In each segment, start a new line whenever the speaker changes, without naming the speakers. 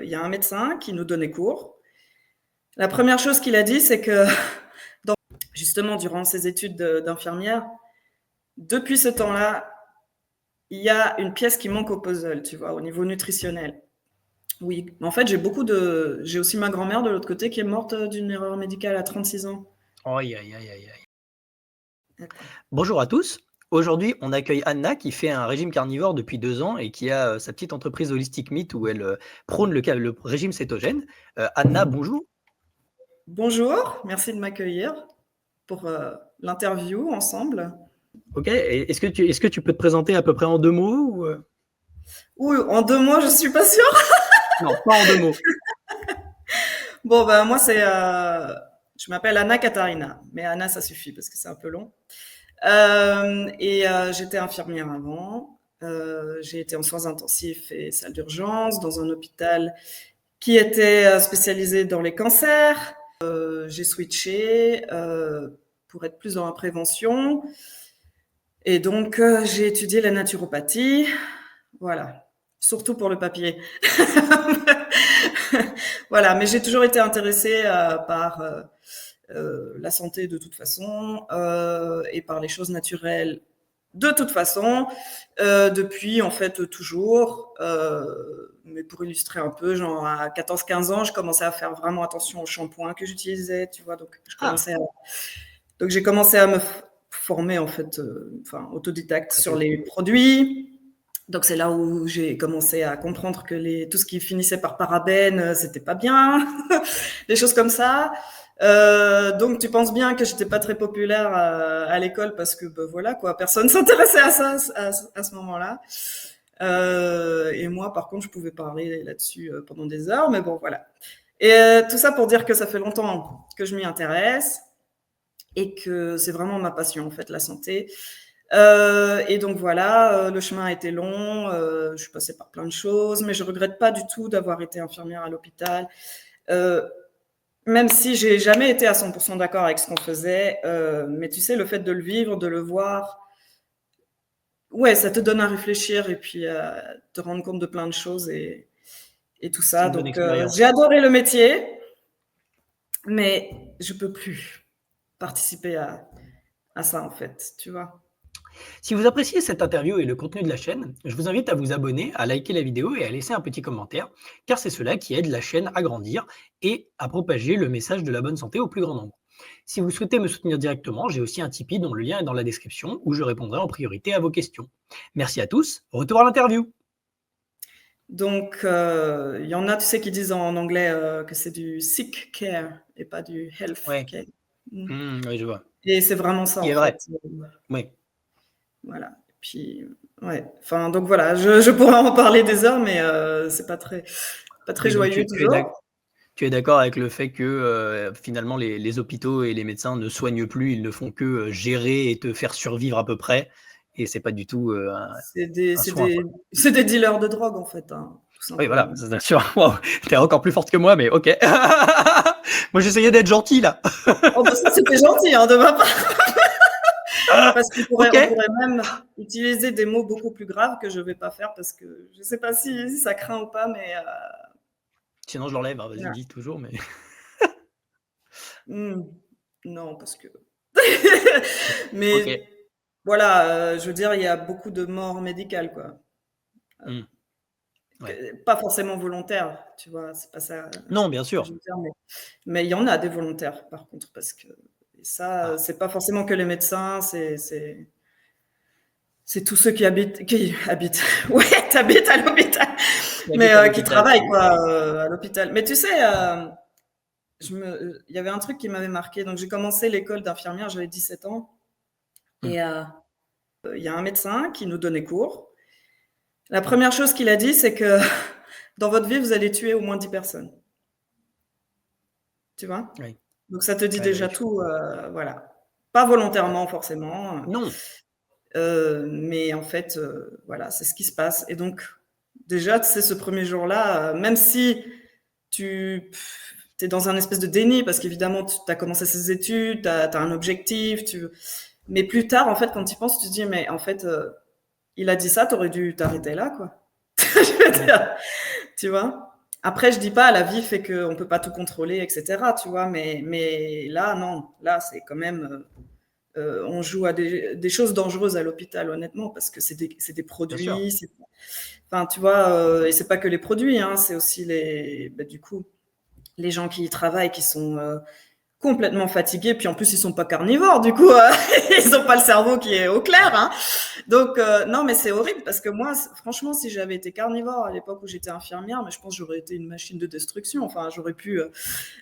il y a un médecin qui nous donnait cours. La première chose qu'il a dit, c'est que justement, durant ses études d'infirmière, depuis ce temps-là, il y a une pièce qui manque au puzzle, tu vois, au niveau nutritionnel. Oui, mais en fait, j'ai aussi ma grand-mère de l'autre côté qui est morte d'une erreur médicale à 36 ans.
Aïe, aïe, aïe, aïe, aïe. Bonjour à tous. Aujourd'hui, on accueille Anna qui fait un régime carnivore depuis 2 ans et qui a sa petite entreprise Holistic Meat où elle prône le régime cétogène. Anna, bonjour.
Bonjour, merci de m'accueillir pour l'interview ensemble.
Ok, est-ce que tu peux te présenter à peu près en 2 mots
Ouh, en 2 mots, je suis pas sûre.
Non, pas en 2 mots.
Bon, ben moi, je m'appelle Anna Katharina, mais Anna, ça suffit parce que c'est un peu long. J'étais infirmière avant. J'ai été en soins intensifs et salle d'urgence dans un hôpital qui était spécialisé dans les cancers. J'ai switché pour être plus dans la prévention. Et donc, j'ai étudié la naturopathie. Voilà. Surtout pour le papier. Voilà. Mais j'ai toujours été intéressée par la santé de toute façon et par les choses naturelles de toute façon. Depuis, en fait, toujours. Mais pour illustrer un peu, genre à 14-15 ans, je commençais à faire vraiment attention au shampoing que j'utilisais, tu vois. Donc, j'ai commencé à me former, en fait, autodidacte sur les produits. Donc, c'est là où j'ai commencé à comprendre que tout ce qui finissait par parabènes, c'était pas bien. Des choses comme ça. Donc, tu penses bien que j'étais pas très populaire à l'école parce que, voilà, quoi, personne s'intéressait à ça à ce moment-là. Et moi, par contre, je pouvais parler là-dessus pendant des heures, mais bon, voilà. Et tout ça pour dire que ça fait longtemps que je m'y intéresse et que c'est vraiment ma passion, en fait, la santé. Et donc voilà, le chemin a été long, je suis passée par plein de choses, mais je regrette pas du tout d'avoir été infirmière à l'hôpital. Même si j'ai jamais été à 100% d'accord avec ce qu'on faisait, mais tu sais, le fait de le vivre, de le voir, ouais, ça te donne à réfléchir et puis à te rendre compte de plein de choses et tout
C'est
ça.
une bonne
Donc,
expérience.
j'ai adoré le métier, mais je peux plus participer à ça, en fait, tu vois.
Si vous appréciez cette interview et le contenu de la chaîne, je vous invite à vous abonner, à liker la vidéo et à laisser un petit commentaire, car c'est cela qui aide la chaîne à grandir et à propager le message de la bonne santé au plus grand nombre. Si vous souhaitez me soutenir directement, j'ai aussi un Tipeee dont le lien est dans la description où je répondrai en priorité à vos questions. Merci à tous, retour à l'interview.
Donc, il y en a, tu sais, qui disent en anglais que c'est du sick care et pas du health
Ouais,
care.
oui, je vois.
Et c'est vraiment ça,
Il
en
est vrai.
fait.
Oui.
Voilà. Et puis, ouais. Enfin, donc voilà, je pourrais en parler des heures, mais c'est pas très
Oui, donc
joyeux toujours.
tu es d'accord avec le fait que finalement les hôpitaux et les médecins ne soignent plus, ils ne font que gérer et te faire survivre à peu près, et c'est pas du tout
C'est des,
un
c'est
soin,
des,
quoi.
c'est des dealers de drogue, en fait, hein, tout
Oui, voilà,
simplement.
ça, c'est sûr. Wow, t'es encore plus forte que moi, mais ok. Moi, j'essayais d'être gentil là.
Oh, bah ça, c'était gentil, hein, de ma part. Parce
Ok.
on pourrait même utiliser des mots beaucoup plus graves que je vais pas faire parce que je sais pas si ça craint ou pas, mais
Sinon, je l'enlève. Hein, vas-y,
voilà.
dis toujours, mais.
Non, parce que.
Ok.
Mais voilà, je veux dire, il y a beaucoup de morts médicales, quoi.
Hmm. Ouais.
Pas forcément volontaires, tu vois, c'est pas ça
Non, bien
que je
sûr.
veux dire, mais il y en a des volontaires, par contre, parce que ça,
Ah.
c'est pas forcément que les médecins, c'est tous ceux qui habitent, ouais, t'habites à l'hôpital,
Il
mais
habite à
qui
l'hôpital.
travaillent, quoi, à l'hôpital. Mais tu sais, il y avait un truc qui m'avait marqué. Donc, j'ai commencé l'école d'infirmière, j'avais 17 ans.
Hmm.
Et il y a un médecin qui nous donnait cours. La première chose qu'il a dit, c'est que dans votre vie, vous allez tuer au moins 10 personnes. Tu vois?
Oui.
Donc, ça te dit
Ouais, bah
déjà
oui.
tout, voilà. Pas volontairement, forcément,
Non.
mais en fait, voilà, c'est ce qui se passe. Et donc, déjà, tu sais, ce premier jour-là, même si tu es dans un espèce de déni, parce qu'évidemment, tu as commencé ces études, tu as un objectif, mais plus tard, en fait, quand tu y penses, tu te dis, mais en fait, il a dit ça, tu aurais dû t'arrêter là, quoi. Je veux
Hmm.
dire, tu vois? Après, je dis pas, la vie fait qu'on peut pas tout contrôler, etc. Tu vois, mais là, non. Là, c'est quand même, on joue à des choses dangereuses à l'hôpital, honnêtement, parce que c'est des
Bien sûr.
produits. Enfin, tu vois, et c'est pas que les produits, hein, c'est aussi du coup, les gens qui y travaillent qui sont complètement fatigués, puis en plus ils sont pas carnivores, du coup ils ont pas le cerveau qui est au clair, hein. Donc non, mais c'est horrible parce que moi, franchement, si j'avais été carnivore à l'époque où j'étais infirmière, mais je pense que j'aurais été une machine de destruction. Enfin, j'aurais pu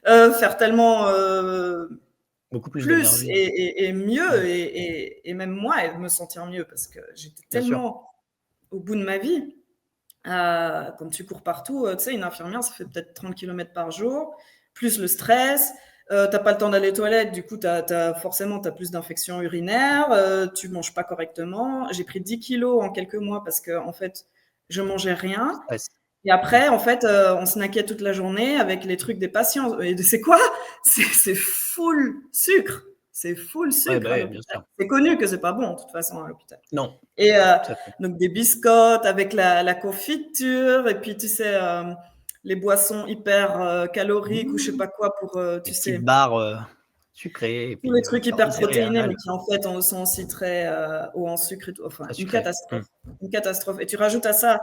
faire tellement
Beaucoup plus
plus
d'énergie.
et
Mmh.
mieux et même moi, et me sentir mieux parce que j'étais
Bien sûr.
tellement au bout de ma vie. Quand tu cours partout, tu sais, une infirmière, ça fait peut-être 30 kilomètres par jour, plus le stress. Tu pas le temps d'aller aux toilettes, du coup, forcément, tu as plus d'infections urinaires, tu manges pas correctement. J'ai pris 10 kilos en quelques mois parce que, en fait, je mangeais rien.
Stress.
Et
Mmh.
après, en fait, on snackait toute la journée avec les trucs des patients. Et c'est quoi? C'est full sucre. C'est full
Ouais,
sucre
bah,
à
ouais, bien
l'hôpital.
sûr.
C'est connu que c'est pas bon, de toute façon, à l'hôpital.
Non,
Et
tout à fait.
donc des biscottes avec la confiture et puis tu sais, les boissons hyper caloriques ou je sais
Mmh.
pas quoi pour,
Des
tu
petites
sais,
barres, sucrées et
tous les
puis,
trucs
beurre de
hyper protéinés, mais
céréales,
qui en fait sont aussi très hauts en sucre et tout. Enfin,
très
une
sucré. Mmh.
catastrophe. Une catastrophe. Et tu rajoutes à ça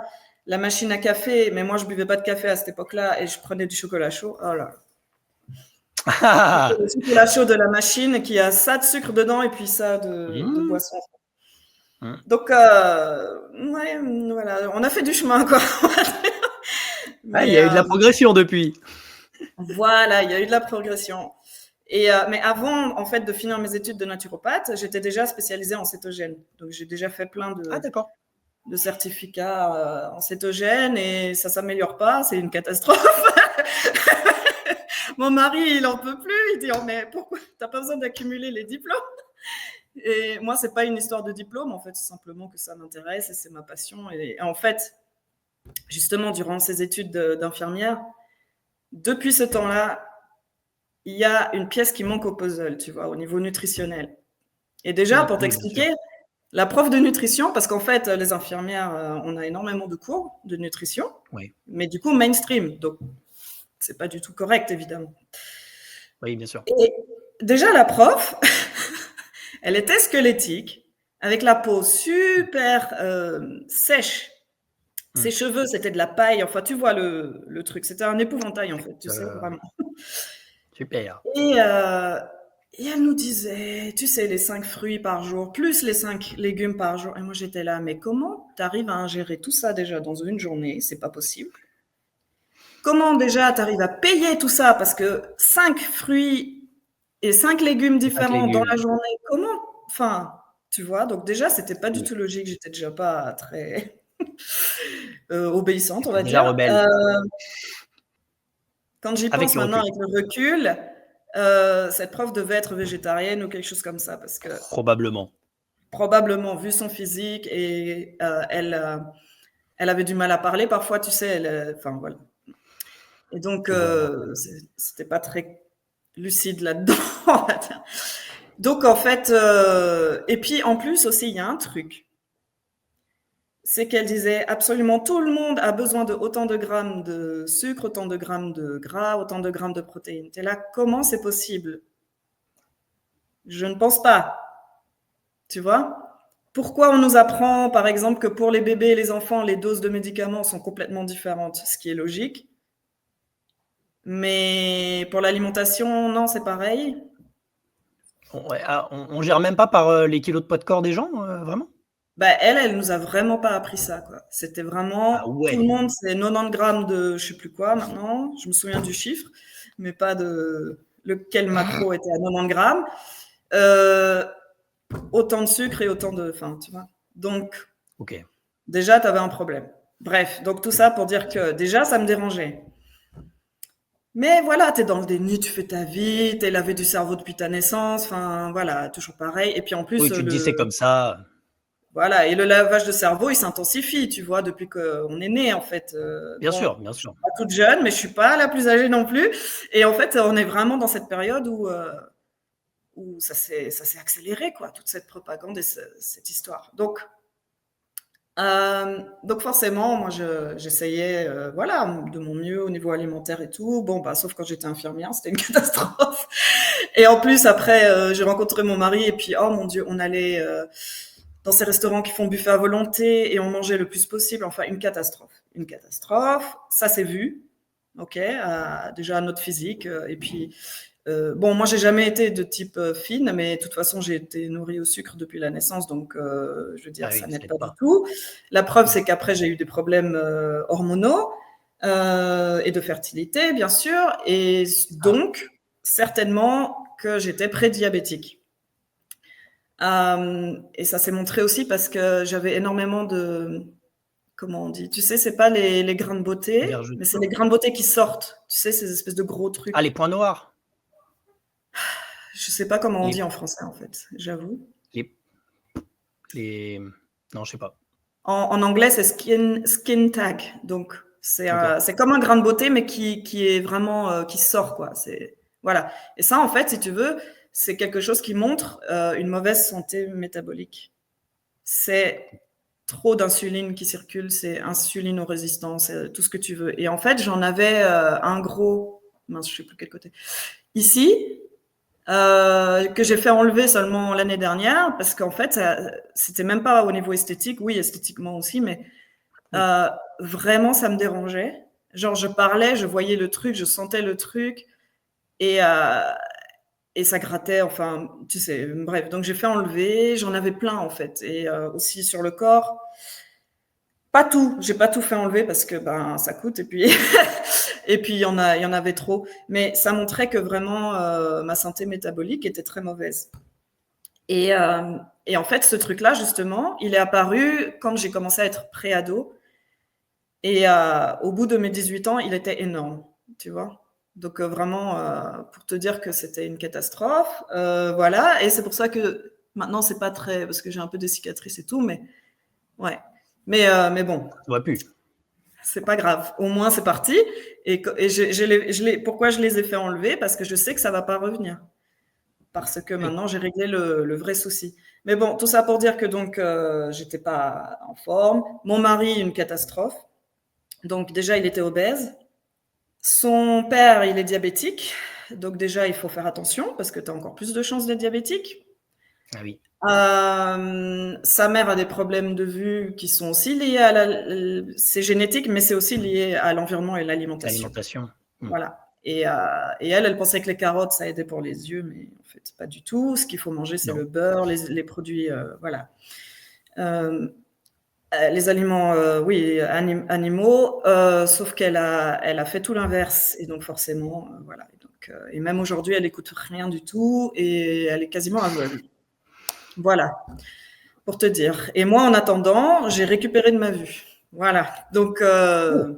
la machine à café, mais moi je buvais pas de café à cette époque-là et je prenais du chocolat chaud. Oh là. Le chocolat chaud de la machine qui a ça de sucre dedans et puis ça de
Mmh.
boisson.
Mmh.
Donc, ouais, voilà, on a fait du chemin, quoi.
Ah, il
Mais
y a eu de la progression depuis.
voilà, il y a eu de la progression. Mais avant, en fait, de finir mes études de naturopathe, j'étais déjà spécialisée en cétogène. Donc, j'ai déjà fait plein
Ah d'accord.
de certificats en cétogène et ça s'améliore pas, c'est une catastrophe. Mon mari, il en peut plus. Il dit, oh, mais pourquoi t'as pas besoin d'accumuler les diplômes? Et moi, c'est pas une histoire de diplôme. En fait, c'est simplement que ça m'intéresse et c'est ma passion. Et en fait, justement, durant ces études d'infirmière, depuis ce temps-là, il y a une pièce qui manque au puzzle, tu vois, au niveau nutritionnel. Et déjà, pour
Oui, bien sûr.
t'expliquer, la prof de nutrition, parce qu'en fait, les infirmières, on a énormément de cours de nutrition,
Oui.
mais du coup, mainstream. Donc, c'est pas du tout correct, évidemment.
Oui, bien sûr.
Et déjà, la prof, elle était squelettique, avec la peau super sèche.
Mmh.
Ses cheveux, c'était de la paille. Enfin, tu vois le truc. C'était un épouvantail, en fait, tu sais,
Heu,
vraiment.
super.
Et, euh, et elle nous disait, tu sais, les 5 fruits par jour, plus les 5 légumes par jour. Et moi, j'étais là, mais comment tu arrives à ingérer tout ça déjà dans une journée? C'est pas possible. Comment déjà tu arrives à payer tout ça? Parce que 5 fruits et 5 légumes
5
différents dans la
légumes.
journée, comment? Enfin, tu vois, donc déjà, c'était pas du
Oui.
tout logique. J'étais déjà pas très obéissante, on
C'était
va
déjà
dire.
rebelle.
Quand j'y
Avec
pense
le
maintenant
recul.
avec le recul, cette prof devait être végétarienne ou quelque chose comme ça parce que
Probablement.
probablement vu son physique et elle avait du mal à parler parfois, tu sais, enfin voilà. Et donc
Je vois.
c'était pas très lucide là-dedans. On va dire. Donc en fait, et puis en plus aussi il y a un truc, c'est qu'elle disait absolument tout le monde a besoin de autant de grammes de sucre, autant de grammes de gras, autant de grammes de protéines. T'es là, comment c'est possible? Je ne pense pas, tu vois. Pourquoi on nous apprend, par exemple, que pour les bébés et les enfants, les doses de médicaments sont complètement différentes, ce qui est logique. Mais pour l'alimentation, non, c'est pareil.
Ouais, ah, on gère même pas par, les kilos de poids de corps des gens, vraiment?
Bah, elle nous a vraiment pas appris ça, quoi. C'était
Ah
vraiment, tout le
ouais!
monde, c'est 90 grammes de je sais plus quoi maintenant. Je me souviens du chiffre, mais pas de lequel macro était à 90 grammes. Euh, autant de sucre et autant de, enfin, tu vois. Donc,
OK.
déjà, tu avais un problème. Bref, donc tout ça pour dire que déjà, ça me dérangeait. Mais voilà, tu es dans le déni, tu fais ta vie, tu es lavé du cerveau depuis ta naissance, enfin voilà, toujours pareil. Et puis en
Oui,
plus,
tu te dis: «C'est comme ça».
voilà, et le lavage de cerveau, il s'intensifie, tu vois, depuis qu'on est né en fait.
Bien
Bon,
sûr, bien
je suis
sûr.
pas toute jeune, mais je suis pas la plus âgée non plus. Et en fait, on est vraiment dans cette période où ça s'est accéléré, quoi, toute cette propagande et cette histoire. Donc, Donc forcément, moi, j'essayais, voilà, de mon mieux au niveau alimentaire et tout. Bon, bah, sauf quand j'étais infirmière, c'était une catastrophe. Et en plus, après, j'ai rencontré mon mari et puis, oh mon Dieu, on allait dans ces restaurants qui font buffet à volonté et on mangeait le plus possible. Enfin, une catastrophe. Une catastrophe. Ça s'est vu, ok, déjà à notre physique. Et puis, bon, moi, j'ai jamais été de type fine, mais de toute façon, j'ai été nourrie au sucre depuis la naissance, donc je veux
Ah
dire, ça
oui, ça
n'aide
aide
pas du
pas.
tout. La preuve,
Mmh.
c'est qu'après, j'ai eu des problèmes hormonaux et de fertilité, bien sûr, et
Ah,
donc, certainement que j'étais prédiabétique. Et ça s'est montré aussi parce que j'avais énormément de, comment on dit, tu sais, c'est pas les grains de beauté, mais c'est les
vergeture?
grains de beauté qui sortent. Tu sais, ces espèces de gros
Ah, les
trucs.
points noirs?
Je sais pas comment on dit
Les
en français, en fait, j'avoue.
les les non, je sais pas.
En anglais, c'est skin tag. Donc,
OK.
c'est comme un grain de beauté, mais qui est vraiment, qui sort, quoi. C'est, voilà. Et ça, en fait, si tu veux, c'est quelque chose qui montre une mauvaise santé métabolique. C'est trop d'insuline qui circule, c'est insulino-résistant, c'est tout ce que tu veux. Et en fait, j'en avais un gros, mince, je sais plus quel côté. Ici, que j'ai fait enlever seulement l'année dernière, parce qu'en fait, c'était même pas au niveau esthétique, oui, esthétiquement aussi, mais
Oui.
vraiment, ça me dérangeait. Genre, je parlais, je voyais le truc, je sentais le truc, et, euh, et ça grattait, enfin, tu sais, bref. Donc, j'ai fait enlever, j'en avais plein, en fait. Et aussi sur le corps, pas tout, j'ai pas tout fait enlever parce que ben, ça coûte, et puis, et puis il y en avait trop. Mais ça montrait que vraiment, ma santé métabolique était très mauvaise. Et, euh, et en fait, ce truc-là, justement, il est apparu quand j'ai commencé à être pré-ado. Et au bout de mes 18 ans, il était énorme, tu vois. Donc vraiment, pour te dire que c'était une catastrophe, voilà. Et c'est pour ça que maintenant, c'est pas très, parce que j'ai un peu des cicatrices et tout, mais ouais. Mais bon,
Ça aurait pu.
c'est pas grave. Au moins, c'est parti. Et pourquoi je les ai fait enlever? Parce que je sais que ça va pas revenir. Parce que
Oui.
maintenant, j'ai réglé le vrai souci. Mais bon, tout ça pour dire que donc, j'étais pas en forme. Mon mari, une catastrophe. Donc déjà, il était obèse. Son père, il est diabétique. Donc déjà, il faut faire attention parce que tu as encore plus de chances d'être diabétique.
Ah oui,
Sa mère a des problèmes de vue qui sont aussi liés à c'est génétique, mais c'est aussi lié à l'environnement et l'alimentation.
l'alimentation. Mmh.
Voilà. Et elle pensait que les carottes, ça aidait pour les yeux, mais en fait, pas du tout. Ce qu'il faut manger, c'est
Non.
le beurre, les produits, voilà. Euh, les aliments, oui, animaux, sauf elle a fait tout l'inverse. Et donc, forcément, voilà. Et même aujourd'hui, elle écoute rien du tout et elle est quasiment aveugle. Voilà, pour te dire. Et moi, en attendant, j'ai récupéré de ma vue. Voilà. Donc,
Oh!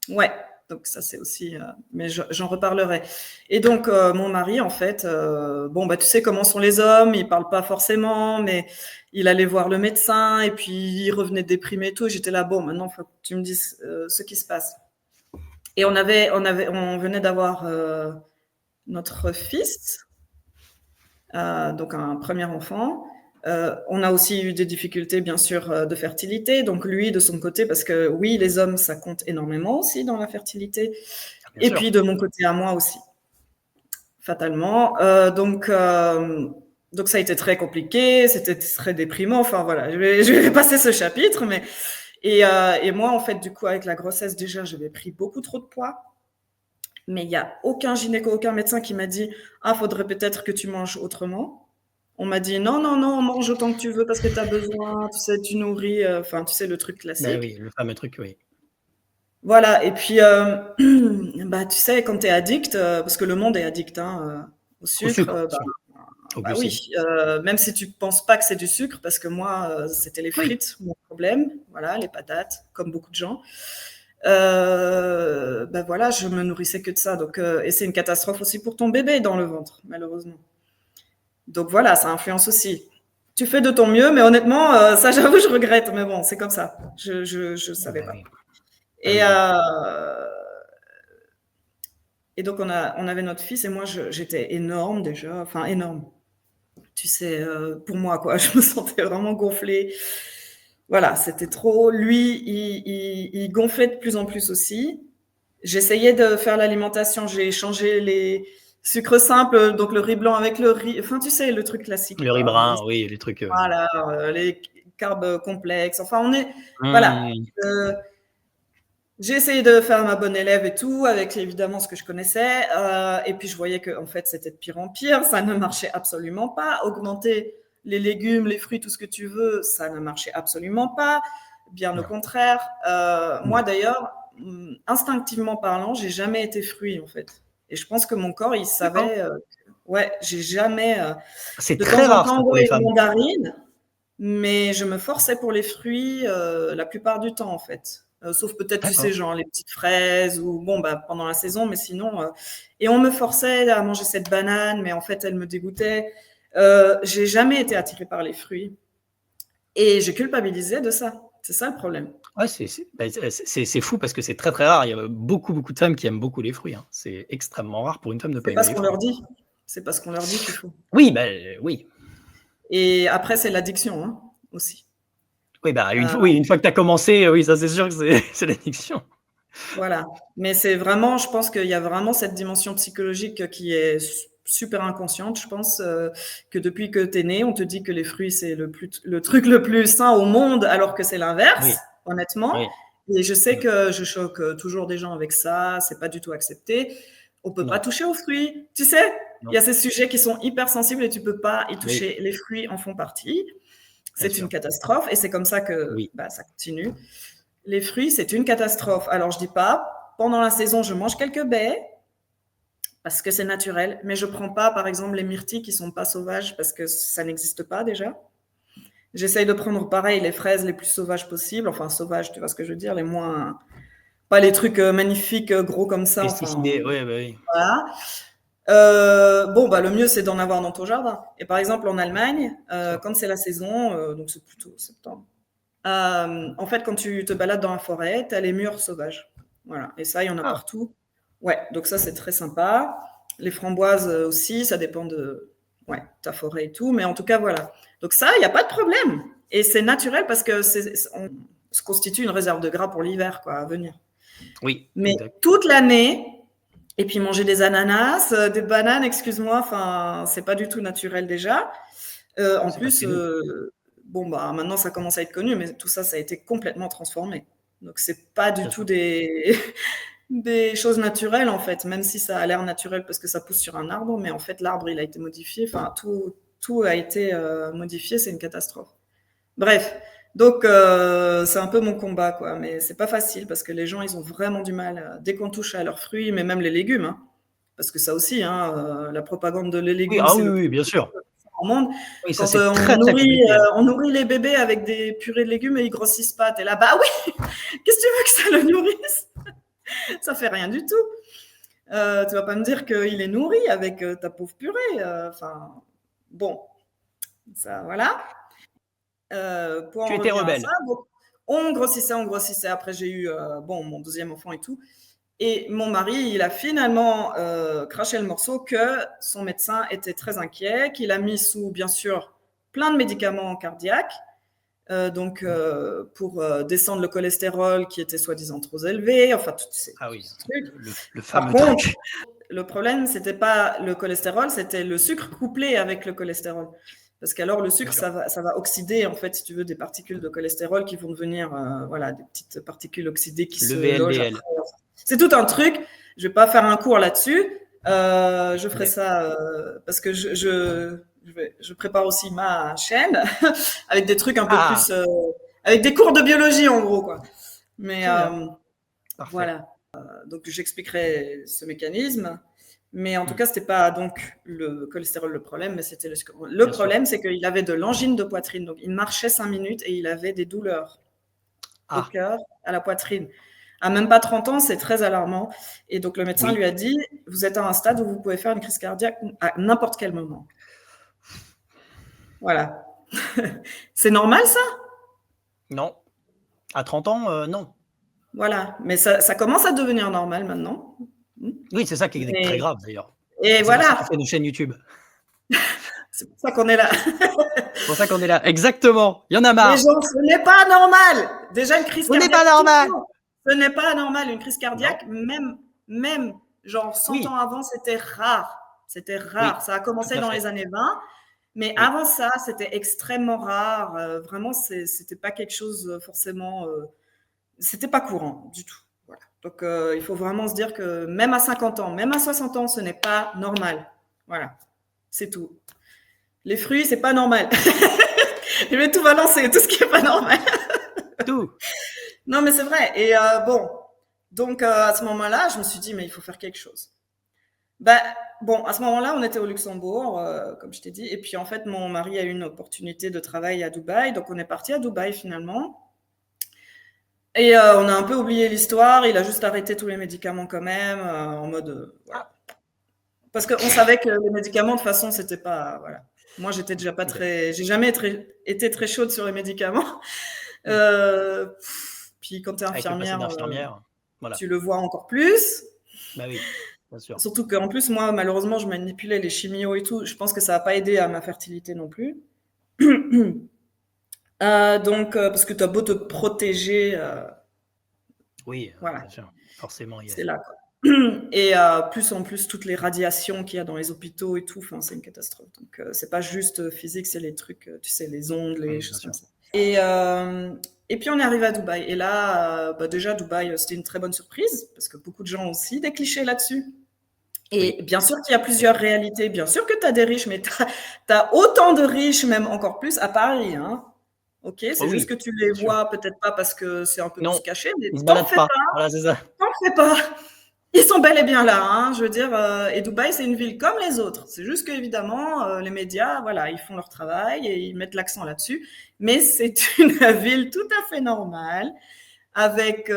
ouais. Donc ça c'est aussi, mais j'en reparlerai. Et donc mon mari en fait, bon bah tu sais comment sont les hommes, ils parlent pas forcément, mais il allait voir le médecin et puis il revenait déprimé et tout. J'étais là, bon maintenant faut que tu me dises ce qui se passe. Et on venait d'avoir notre fils, donc un premier enfant. On a aussi eu des difficultés, bien sûr, de fertilité. Donc lui, de son côté, parce que oui, les hommes, ça compte énormément aussi dans la fertilité.
Ah bien
Et
sûr.
puis de mon côté à moi aussi, fatalement. Donc ça a été très compliqué, c'était très déprimant. Enfin voilà, je vais passer ce chapitre, mais et moi en fait du coup avec la grossesse déjà j'avais pris beaucoup trop de poids, mais il y a aucun gynéco, aucun médecin qui m'a dit ah faudrait peut-être que tu manges autrement. On m'a dit non non non mange autant que tu veux parce que tu as besoin, tu sais tu nourris, enfin tu sais le truc
Ben
classique.
oui, le fameux truc, oui.
Voilà, et puis, bah, tu sais, quand tu es addict, parce que le monde est addict hein, au
Au
sucre,
sucre, bien sûr, aux
bah
glucides.
oui, même si tu penses pas que c'est du sucre, parce que moi, c'était les
Oui,
frites, mon problème, voilà, les patates, comme beaucoup de gens. Bah voilà, je me nourrissais que de ça. Donc, et c'est une catastrophe aussi pour ton bébé dans le ventre, malheureusement. Donc voilà, ça influence aussi. Tu fais de ton mieux, mais honnêtement, ça j'avoue, je regrette, mais bon, c'est comme ça. Je
ah
savais
bah
pas.
oui. Ah
Et,
oui, oui.
et donc on avait notre fils et moi j'étais énorme déjà, enfin énorme. Tu sais, pour moi quoi, je me sentais vraiment gonflée. Voilà, c'était trop. Lui, il gonflait de plus en plus aussi. J'essayais de faire l'alimentation. J'ai changé les sucres simples, donc le riz blanc avec le riz. Enfin, tu sais, le truc classique,
Le riz
quoi.
brun, oui, les trucs.
Voilà, les carbs complexes. Enfin, voilà.
Mmh.
J'ai essayé de faire ma bonne élève et tout, avec évidemment ce que je connaissais. Et puis, je voyais que en fait, c'était de pire en pire. Ça ne marchait absolument pas. Augmenter les légumes, les fruits, tout ce que tu veux, ça ne marchait absolument pas. Bien au
Non.
contraire. Moi,
Non.
d'ailleurs, instinctivement parlant, j'ai jamais été fruit, en fait. Et je pense que mon corps, il
D'accord.
savait. Ouais, j'ai jamais.
C'est
De
très
temps en
rare ça
temps,
pour les
ouais,
femmes.
mandarine, mais je me forçais pour les fruits la plupart du temps, en fait. Sauf peut-être, tu sais,
D'accord.
genre les petites fraises ou bon, bah, pendant la saison, mais sinon. Et on me forçait à manger cette banane, mais en fait, elle me dégoûtait. J'ai jamais été attirée par les fruits. Et je culpabilisais de ça. C'est ça le problème.
Ouais, c'est fou parce que c'est très, très rare. Il y a beaucoup, beaucoup de femmes qui aiment beaucoup les fruits, hein. C'est extrêmement rare pour une femme de ne pas
C'est pas
aimer
ce
les
qu'on
fruits.
leur dit. C'est pas ce qu'on leur dit qu'il faut.
Oui, bah, oui.
Et après, c'est l'addiction hein, aussi.
Oui, bah,
Euh,
une fois que tu as commencé, oui, ça c'est sûr que c'est c'est l'addiction.
Voilà. Mais c'est vraiment, je pense qu'il y a vraiment cette dimension psychologique qui est super inconsciente. Je pense que depuis que tu es né, on te dit que les fruits, c'est le truc le plus sain au monde, alors que c'est l'inverse,
Oui,
honnêtement.
oui.
Et je sais
Mmh.
que je choque toujours des gens avec ça. C'est pas du tout accepté. On peut pas
Non,
toucher aux fruits. Tu sais, il y
non.
a ces sujets qui sont hyper sensibles et tu peux pas y
Oui,
toucher. Les fruits en font partie.
bien
C'est une
sûr.
catastrophe et c'est comme ça que
Oui,
bah, ça continue. Les fruits, c'est une catastrophe. Alors, je dis pas, pendant la saison, je mange quelques baies parce que c'est naturel, mais je prends pas, par exemple, les myrtilles qui sont pas sauvages parce que ça n'existe pas déjà. J'essaye de prendre pareil les fraises les plus sauvages possibles, enfin sauvages, tu vois ce que je veux dire, les moins, pas les trucs magnifiques gros comme ça, enfin
pesticidés, ouais, bah, oui.
voilà. Bon, bah, le mieux, c'est d'en avoir dans ton jardin. Et par exemple, en Allemagne,
Bien sûr.
quand c'est la saison, donc c'est plutôt septembre, en fait, quand tu te balades dans la forêt, tu as les mûres sauvages. Voilà. Et ça, il y en a
Ah,
partout. Ouais, donc ça, c'est très sympa. Les framboises aussi, ça dépend de ouais, ta forêt et tout. Mais en tout cas, voilà. Donc ça, il n'y a pas de problème. Et c'est naturel parce que on se constitue une réserve de gras pour l'hiver, quoi, à venir.
oui,
Mais
exact.
toute l'année, et puis manger des ananas, des bananes, excuse-moi, enfin, c'est pas du tout naturel déjà. En
C'est pas
plus,
chez nous.
bon, bah, maintenant ça commence à être connu, mais tout ça, ça a été complètement transformé. Donc c'est pas du
Bien
tout
sûr.
des des choses naturelles, en fait, même si ça a l'air naturel parce que ça pousse sur un arbre, mais en fait, l'arbre, il a été modifié, enfin tout a été, modifié, c'est une catastrophe. Bref, donc c'est un peu mon combat, quoi, mais c'est pas facile parce que les gens, ils ont vraiment du mal, dès qu'on touche à leurs fruits, mais même les légumes, hein, parce que ça aussi, hein, la propagande de les
Oui,
légumes,
ah
c'est
oui,
le
oui,
plus
bien sûr.
au monde.
Oui, ça
Quand
c'est très, très compliqué, hein.
on nourrit les bébés avec des purées de légumes et ils grossissent pas, t'es là, bah oui, qu'est-ce que tu veux que ça le nourrisse? Ça fait rien du tout. Tu vas pas me dire qu'il est nourri avec ta pauvre purée. Enfin, bon, ça, voilà. Pour
Tu
en
étais
revenir à ça,
rebelle.
donc, on grossissait, on grossissait. Après, j'ai eu bon, mon deuxième enfant et tout. Et mon mari, il a finalement craché le morceau que son médecin était très inquiet, qu'il a mis sous, bien sûr, plein de médicaments cardiaques, donc pour descendre le cholestérol qui était soi-disant trop élevé, enfin, tous ces
Ah oui,
trucs.
le
Par
fameux
contre,
truc.
le problème, c'était pas le cholestérol, c'était le sucre couplé avec le cholestérol. Parce qu'alors, le
Bien
sucre,
sûr.
ça va oxyder, en fait, si tu veux, des particules de cholestérol qui vont devenir, voilà, des petites particules oxydées qui
Le
se logent
VLDL.
après. C'est tout un truc. Je vais pas faire un cours là-dessus. Je ferai
D'accord.
ça parce que je prépare aussi ma chaîne avec des trucs un peu
Ah!
plus, avec des cours de biologie, en gros, quoi. Mais
Très bien, parfait.
voilà. Donc j'expliquerai ce mécanisme. Mais en tout
Mmh,
cas, c'était pas donc le cholestérol le problème, mais c'était le sucre. Le
bien sûr.
problème, c'est qu'il avait de l'angine de poitrine. Donc il marchait 5 minutes et il avait des douleurs au
Ah,
cœur, à la poitrine. À même pas 30 ans, c'est très alarmant. Et donc le médecin
oui.
lui a dit, vous êtes à un stade où vous pouvez faire une crise cardiaque à n'importe quel moment. Voilà. C'est normal ça?
Non. À 30 ans, non.
Voilà. Mais ça commence à devenir normal maintenant.
Oui, c'est ça qui est très
Mais,
grave d'ailleurs.
et
Et c'est pour ça qu'on
voilà.
fait nos chaînes YouTube.
C'est pour ça qu'on est là.
C'est pour ça qu'on est là. Exactement. Il y en a
Les
marre.
gens, ce n'est pas normal. Déjà, une crise
Ce n'est
cardiaque.
pas normal.
Ce n'est pas normal. Une crise
Non.
cardiaque, même genre 100
Oui.
ans avant, c'était rare. C'était rare.
Oui,
Ça a commencé
tout à
dans
fait.
les années 20. Mais
Oui.
avant ça, c'était extrêmement rare. Vraiment, c'était pas quelque chose forcément. C'était pas courant du tout. Voilà. Donc, il faut vraiment se dire que même à 50 ans, même à 60 ans, ce n'est pas normal. Voilà. C'est tout. Les fruits, c'est pas normal. Je vais tout balancer, tout ce qui est pas normal.
Tout.
Non, mais c'est vrai. Et bon, donc à ce moment-là, je me suis dit, mais il faut faire quelque chose. Bah, bon, à ce moment-là, on était au Luxembourg, comme je t'ai dit. Et puis, en fait, mon mari a eu une opportunité de travail à Dubaï. Donc, on est parti à Dubaï finalement. Et on a un peu oublié l'histoire. Il a juste arrêté tous les médicaments quand même, en mode. Voilà. Parce qu'on savait que les médicaments, de toute façon, c'était pas. Voilà. Moi, j'étais déjà pas très. J'ai jamais été très chaude sur les médicaments. Puis quand tu es
Avec le passé
infirmière,
d'infirmière. Voilà.
tu le vois encore plus.
Bah oui, bien sûr.
Surtout qu'en plus, moi, malheureusement, je manipulais les chimios et tout. Je pense que ça n'a pas aidé à ma fertilité non plus. Donc, parce que tu as beau te protéger,
Oui,
voilà,
bien sûr. Forcément, il y a.
c'est là, quoi. Et plus en plus, toutes les radiations qu'il y a dans les hôpitaux et tout, c'est une catastrophe. Donc, c'est pas juste physique, c'est les trucs, tu sais, les ondes, les
Oui,
choses
bien
comme
sûr.
ça. Et puis on est arrivé à Dubaï. Et là, déjà, Dubaï, c'était une très bonne surprise, parce que beaucoup de gens ont aussi des clichés là-dessus. Et
Oui.
bien sûr qu'il y a plusieurs réalités. Bien sûr que tu as des riches, mais tu as autant de riches, même encore plus, à Paris. Hein. Ok, c'est
Oh
juste
oui,
que tu les
bien sûr.
vois peut-être pas parce que c'est un peu plus
Non,
caché, mais
ils se
t'en
baladent
fais
pas.
pas,
Voilà, c'est ça.
t'en fais pas. Ils sont bel et bien là, hein, je veux dire. Et Dubaï, c'est une ville comme les autres. C'est juste qu'évidemment, les médias, voilà, ils font leur travail et ils mettent l'accent là-dessus. Mais c'est une ville tout à fait normale, avec,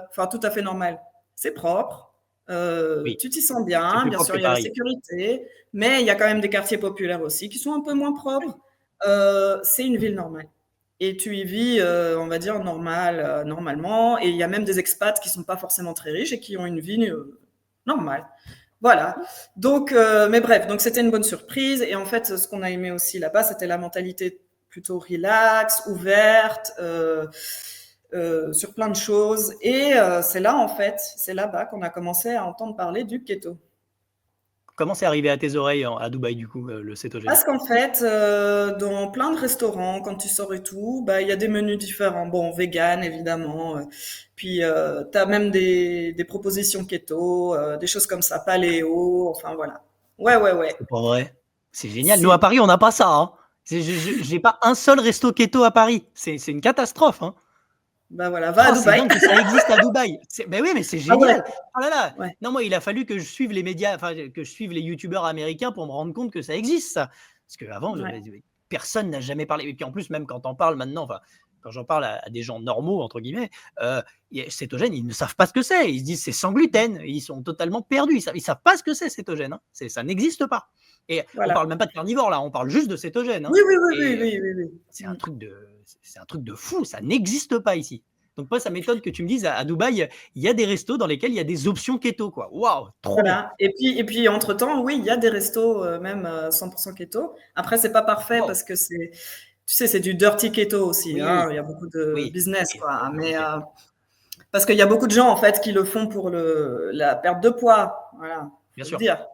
enfin, tout à fait normale. C'est propre.
Oui.
Tu t'y sens
C'est
bien.
plus
Bien
propre
sûr,
que
il y a la
Paris.
sécurité, mais il y a quand même des quartiers populaires aussi qui sont un peu moins propres. C'est une ville normale. Et tu y vis, on va dire, normalement. Et il y a même des expats qui sont pas forcément très riches et qui ont une vie normale. Voilà. Donc, mais bref, donc c'était une bonne surprise. Et en fait, ce qu'on a aimé aussi là-bas, c'était la mentalité plutôt relax, ouverte, sur plein de choses. Et c'est là, en fait, c'est là-bas qu'on a commencé à entendre parler du keto.
Comment c'est arrivé à tes oreilles à Dubaï, du coup, le cétogène?
Parce qu'en fait, dans plein de restaurants, quand tu sors et tout, bah, il y a des menus différents. Bon, vegan, évidemment. Puis, tu as même des propositions keto, des choses comme ça, paléo, enfin voilà. Ouais.
C'est pas vrai. C'est génial. Nous, à
Si.
Paris, on n'a pas ça. Hein. J'ai pas un seul resto keto à Paris. C'est une catastrophe. Hein.
Bah voilà, va à
Oh, c'est
Dubaï.
dingue que ça existe à Dubaï. Ben oui, mais c'est
Ah ouais,
génial. Oh là là.
ouais,
Non, moi, il a fallu que je suive les médias, enfin, que je suive les youtubeurs américains pour me rendre compte que ça existe, ça. Parce qu'avant,
ouais.
personne n'a jamais parlé. Et puis en plus, même quand on parle maintenant, enfin, quand j'en parle à des gens normaux, entre guillemets, cétogène, ils ne savent pas ce que c'est. Ils se disent c'est sans gluten. Ils sont totalement perdus. Ils savent pas ce que c'est cétogène. Hein. Ça n'existe pas. Et on
Voilà.
parle même pas de carnivore là, on parle juste de cétogène. Hein.
Oui, oui, oui, oui,
Et
oui, oui, oui.
c'est un truc de fou. Ça n'existe pas ici. Donc moi, ça m'étonne que tu me dises à Dubaï, il y a des restos dans lesquels il y a des options keto, quoi. Waouh, trop bien.
Voilà. Et puis entre-temps, oui, il y a des restos même 100% keto. Après, c'est pas parfait
Wow.
parce que tu sais, c'est du dirty keto aussi. Hein.
Oui,
Il y a beaucoup de
oui,
business,
oui,
quoi.
en
Mais
effet.
parce qu'il y a beaucoup de gens en fait qui le font pour la perte de poids. Voilà,
Bien
faut le
sûr.
dire.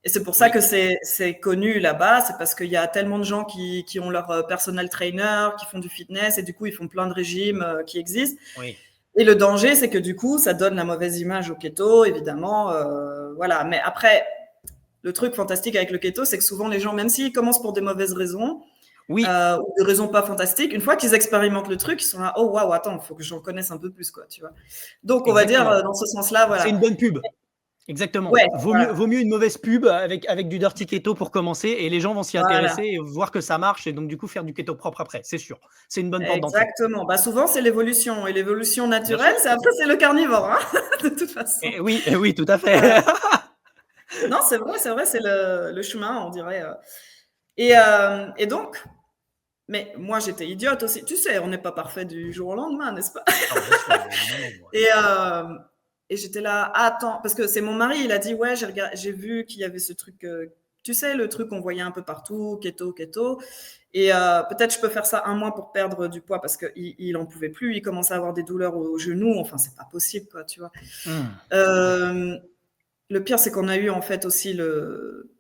Et c'est pour ça
Oui,
que c'est connu là-bas. C'est parce qu'il y a tellement de gens qui ont leur personal trainer, qui font du fitness et du coup ils font plein de régimes qui existent.
oui,
Et le danger, c'est que du coup, ça donne la mauvaise image au keto, évidemment. Voilà. Mais après, le truc fantastique avec le keto, c'est que souvent les gens, même s'ils commencent pour des mauvaises raisons,
oui,
ou des raisons pas fantastiques, une fois qu'ils expérimentent le truc, ils sont là, oh waouh, attends, il faut que j'en connaisse un peu plus, quoi, tu vois. Donc, on va dire,
exactement.
dans ce sens-là,
C'est
voilà.
une bonne pub. Exactement.
Ouais,
Vaut mieux une mauvaise pub avec du dirty keto pour commencer et les gens vont s'y
voilà,
intéresser et voir que ça marche et donc du coup faire du keto propre après, c'est sûr. C'est une bonne porte d'entrée.
exactement. Bah, souvent, c'est l'évolution. Et l'évolution
Bien
naturelle,
sûr.
c'est le carnivore, hein, de toute façon.
Et oui, tout à
Voilà.
fait.
Non, c'est vrai, c'est le chemin, on dirait. Et donc, mais moi, j'étais idiote aussi. Tu sais, on n'est pas parfait du jour au lendemain, n'est-ce pas?
Non, bien sûr, évidemment. Ouais.
Et, et j'étais là, attends, parce que c'est mon mari, il a dit, ouais, j'ai vu qu'il y avait ce truc, tu sais, le truc qu'on voyait un peu partout, keto. Et peut-être je peux faire ça 1 mois pour perdre du poids parce qu'il en pouvait plus. Il commençait à avoir des douleurs aux genoux. Enfin, c'est pas possible, quoi, tu vois. Le pire, c'est qu'on a eu en fait aussi le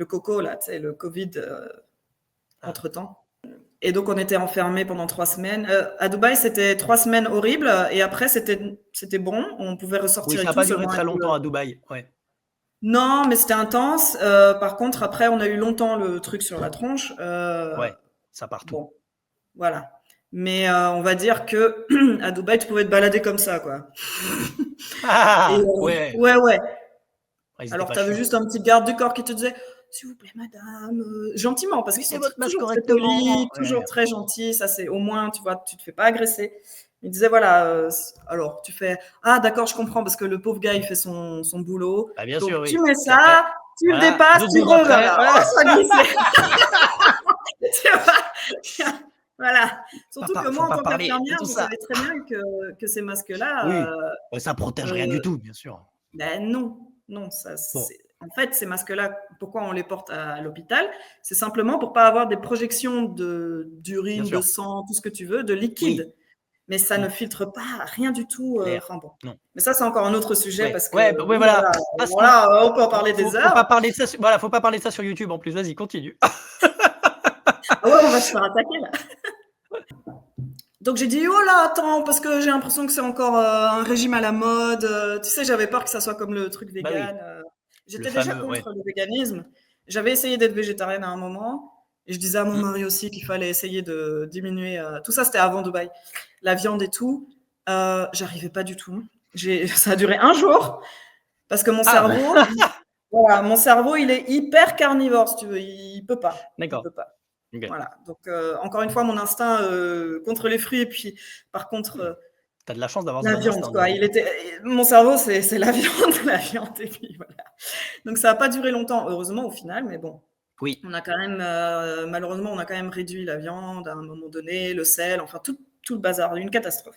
coco, là, tu sais, le Covid entre-temps. Et donc, on était enfermés pendant 3 semaines. À Dubaï, c'était 3 semaines horribles. Et après, c'était bon. On pouvait
Oui,
ressortir
ça
et
n'a
tout.
pas duré
Seulement
très longtemps à Dubaï. Ouais.
Non, mais c'était intense. Par contre, après, on a eu longtemps le truc sur la tronche.
Ouais, ça partout.
Bon, voilà. Mais on va dire que à Dubaï, tu pouvais te balader comme ça, quoi. Et,
Ouais.
ouais, ouais.
Ils étaient
Alors,
pas
tu avais
chiants.
juste un petit garde du corps qui te disait s'il vous plaît, madame, gentiment, parce qu'ils
Mettez
sont
votre masque
toujours très
correctement.
polis,
Ouais.
toujours très gentils. Ça, c'est au moins, tu vois, tu te fais pas agresser. Il disait voilà, alors tu fais ah d'accord, je comprends parce que le pauvre gars il fait son boulot.
Bah, bien sûr,
Donc tu
oui.
mets
Puis après,
ça, tu le
voilà,
dépasses,
2
tu
secondes
reviens
après,
là. Oh,
voilà.
ça a glissé. Tu vois. Voilà. Surtout que
Faut
moi, en
pas
tant
parler de
qu'infirmière,
tout
vous
ça.
savez très bien que ces masques-là,
Oui. Ouais, ça protège rien du
euh,
tout, bien sûr.
ben non, non, ça,
Bon,
en fait, ces masques-là, pourquoi on les porte à l'hôpital? C'est simplement pour pas avoir des projections
bien
d'urine, de
sûr.
sang, tout ce que tu veux, de
Oui.
liquide. Mais ça ne
Mmh.
filtre pas rien du tout.
L'air.
Enfin bon.
Non.
Mais ça, c'est encore un autre sujet
Ouais,
parce que,
ouais, ouais,
oui,
voilà.
voilà,
Passons.
voilà, on peut en parler des
Faut pas
heures.
parler de ça. Voilà, faut pas parler de ça sur YouTube en plus. Vas-y, continue.
Ah ouais, on va se faire attaquer là. Donc j'ai dit, oh là, attends, parce que j'ai l'impression que c'est encore un régime à la mode. Tu sais, j'avais peur que ça soit comme le truc
Bah oui,
vegan.
le
J'étais déjà
fameux, ouais.
contre le véganisme. J'avais essayé d'être végétarienne à un moment. Et je disais à mon
Mmh.
mari aussi qu'il fallait essayer de diminuer. Tout ça, c'était avant Dubaï. La viande et tout. J'arrivais pas du tout. Ça a duré un jour. Parce que mon
Ah bah,
cerveau, voilà, mon cerveau, il est hyper carnivore, si tu veux. Il peut pas. Il
d'accord.
peut pas.
OK.
Voilà. Donc, encore une fois, mon instinct contre les fruits, et puis, par contre,
Mmh. Tu as de la chance d'avoir ce
la
bon
viande,
instinct, dis
quoi.
donc.
Mon cerveau, c'est la viande, la viande, et puis voilà. Donc, ça n'a pas duré longtemps, heureusement, au final, mais bon.
Oui.
On a quand même, malheureusement, on a quand même réduit la viande à un moment donné, le sel, enfin, tout le bazar, une catastrophe.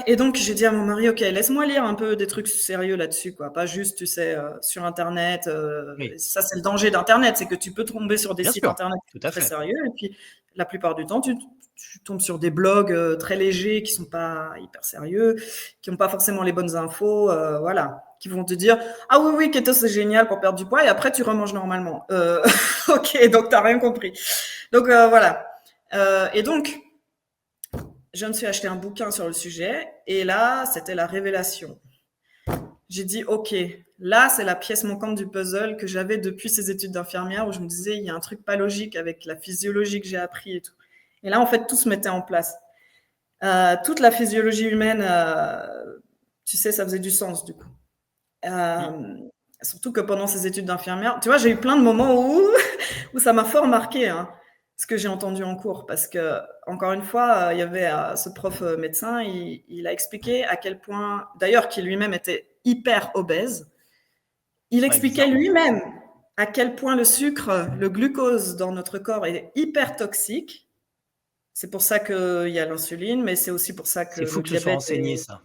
Et donc j'ai dit à mon mari: «OK, laisse-moi lire un peu des trucs sérieux là-dessus, quoi, pas juste, tu sais, sur internet»,
Oui.
ça, c'est le danger d'internet, c'est que tu peux tomber sur des
Bien
sites
sûr,
internet
tout à
très
fait.
sérieux et puis la plupart du temps, tu tombes sur des blogs, très légers qui sont pas hyper sérieux, qui ont pas forcément les bonnes infos, voilà, qui vont te dire: «Ah oui, oui, keto, c'est génial pour perdre du poids» et après tu remanges normalement. OK, donc tu as rien compris. Donc voilà, et donc je me suis acheté un bouquin sur le sujet et là, c'était la révélation. J'ai dit, OK, là, c'est la pièce manquante du puzzle que j'avais depuis ces études d'infirmière où je me disais, il y a un truc pas logique avec la physiologie que j'ai appris et tout. Et là, en fait, tout se mettait en place. Toute la physiologie humaine, tu sais, ça faisait du sens du coup.
Mmh.
Surtout que pendant ces études d'infirmière, tu vois, j'ai eu plein de moments où ça m'a fort marqué, hein, ce que j'ai entendu en cours. Parce que, encore une fois, il y avait ce prof médecin, il a expliqué à quel point, d'ailleurs, qui lui-même était hyper obèse, il
Ouais,
expliquait
bizarrement.
lui-même à quel point le sucre, le glucose dans notre corps est hyper toxique. C'est pour ça qu'il y a l'insuline, mais c'est aussi pour ça que
C'est fou
le
que ce soit
diabète
enseigné
est...
ça.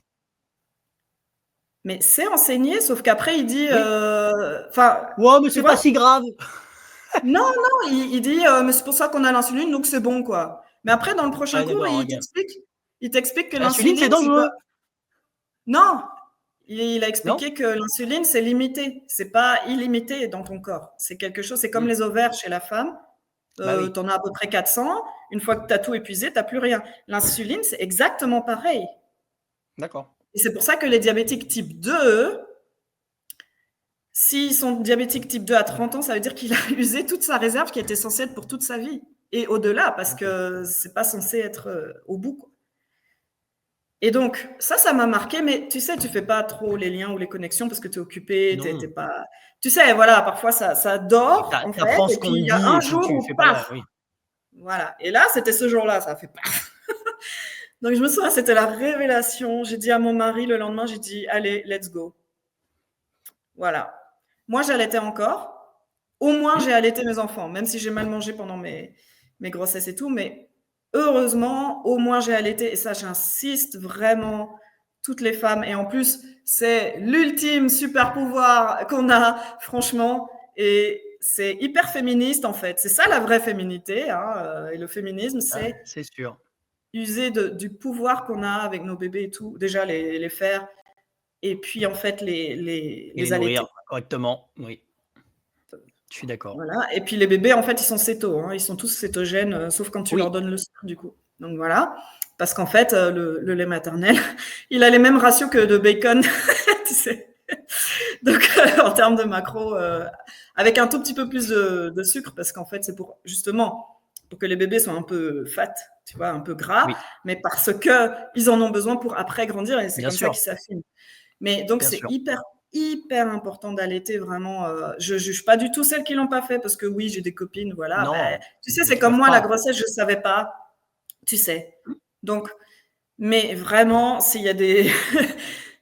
Mais c'est enseigné, sauf qu'après, il dit...
Oui.
Enfin,
Ouais, mais
tu
c'est
vois,
pas si grave.
non, non, il dit, mais c'est pour ça qu'on a l'insuline, donc c'est bon, quoi. Mais après, dans le prochain
Ouais,
cours,
d'accord, OK.
il t'explique que
L'insuline, c'est
l'insuline, c'est pas...
dangereux.
Non, il a
Non?
expliqué que l'insuline, c'est limité. C'est pas illimité dans ton corps. C'est quelque chose, c'est comme
Mmh.
les ovaires chez la femme.
Bah oui,
Tu en as à peu près 400. Une fois que tu as tout épuisé, tu n'as plus rien. L'insuline, c'est exactement pareil.
d'accord.
Et c'est pour ça que les diabétiques type 2, s'ils sont diabétiques type 2 à 30 ans, ça veut dire qu'il a usé toute sa réserve qui était censée être pour toute sa vie. Et au-delà, parce
OK.
que c'est pas censé être au bout, quoi. Et donc, ça m'a marqué, mais tu sais, tu fais pas trop les liens ou les connexions parce que tu es occupé, t'es
Non.
pas. Tu sais, voilà, parfois ça
Oui,
dort, en
tu
fait,
apprends
et
ce
puis
qu'on te
il y a
dit
un
et puis
jour
tu
où
fais pas la
paf.
oui.
Voilà. Et là, c'était ce jour-là, ça a fait paf. Donc, je me souviens, c'était la révélation. J'ai dit à mon mari le lendemain, j'ai dit, allez, let's go. Voilà. Moi, j'allaitais encore. Au moins,
Mmh.
j'ai allaité mes enfants, même si j'ai mal mangé pendant mes grossesses et tout. Mais heureusement, au moins, j'ai allaité. Et ça, j'insiste vraiment, toutes les femmes. Et en plus, c'est l'ultime super pouvoir qu'on a, franchement. Et c'est hyper féministe en fait. C'est ça la vraie féminité, hein, et le féminisme, c'est
c'est sûr.
user du pouvoir qu'on a avec nos bébés et tout. Déjà les faire, et puis en fait
Et
les
les
allaiter.
nourrir correctement, oui. Je suis d'accord.
Voilà. Et puis les bébés, en fait, ils sont cétos, hein. Ils sont tous cétogènes, sauf quand tu leur
Oui,
donnes le sucre, du coup. Donc voilà. Parce qu'en fait, le lait maternel, il a les mêmes ratios que de bacon, tu sais. Donc en termes de macro, avec un tout petit peu plus de sucre, parce qu'en fait, c'est pour justement pour que les bébés soient un peu fat, tu vois, un peu gras,
oui,
mais parce que ils en ont besoin pour après grandir, et c'est
bien
comme ça
sûr,
qu'ils s'affinent. Mais donc
bien
c'est
sûr.
hyper important d'allaiter vraiment. Je juge pas du tout celles qui l'ont pas fait, parce que oui, j'ai des copines, voilà.
Non,
Tu sais,
mais
c'est
qui
comme
peuvent
moi, la
pas.
grossesse, je savais pas, tu sais. Donc, mais vraiment, s'il y a des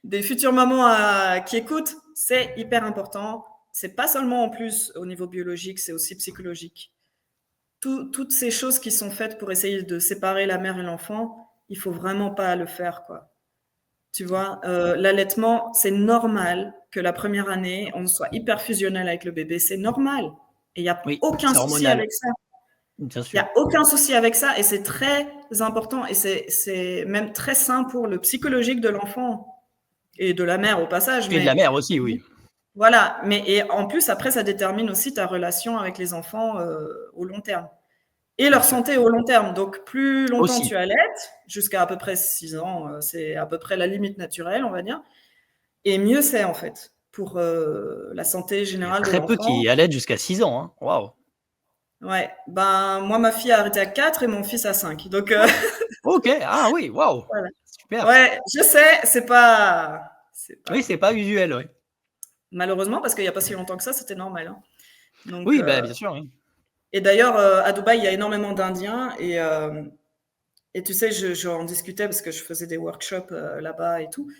des futures mamans qui écoutent, c'est hyper important. C'est pas seulement en plus au niveau biologique, c'est aussi psychologique. Toutes ces choses qui sont faites pour essayer de séparer la mère et l'enfant, il faut vraiment pas le faire, quoi. Tu vois, l'allaitement, c'est normal que la première année, on soit hyper fusionnel avec le bébé, c'est normal, et il y a
Oui,
aucun
c'est
souci
hormonal,
avec ça.
bien
Il y
sûr.
a aucun souci avec ça, et c'est très important, et c'est même très sain pour le psychologique de l'enfant et de la mère au passage,
Et de la
mais
mère aussi, oui.
voilà. Mais et en plus, après, ça détermine aussi ta relation avec les enfants, au long terme, et
Bien
leur
sûr.
santé au long terme. Donc plus longtemps
Aussi.
tu allaites, jusqu'à à peu près 6 ans, c'est à peu près la limite naturelle, on va dire. Et mieux c'est, en fait, pour la santé
Il y a
générale de
très peu
l'enfant.
qui allaitent jusqu'à 6 ans, hein. Waouh!
Ouais, ben, moi, ma fille a arrêté à 4 et mon fils à 5. Donc,
Oh! OK, ah oui, waouh!
voilà.
Super.
Ouais, je sais, c'est
Oui,
pas
c'est pas usuel, ouais.
malheureusement, parce qu'il y a pas si longtemps que ça, c'était normal, hein. Donc,
Oui, bah, bien sûr, oui.
et d'ailleurs, à Dubaï, il y a énormément d'Indiens, et tu sais, j'en discutais parce que je faisais des workshops là-bas et tout.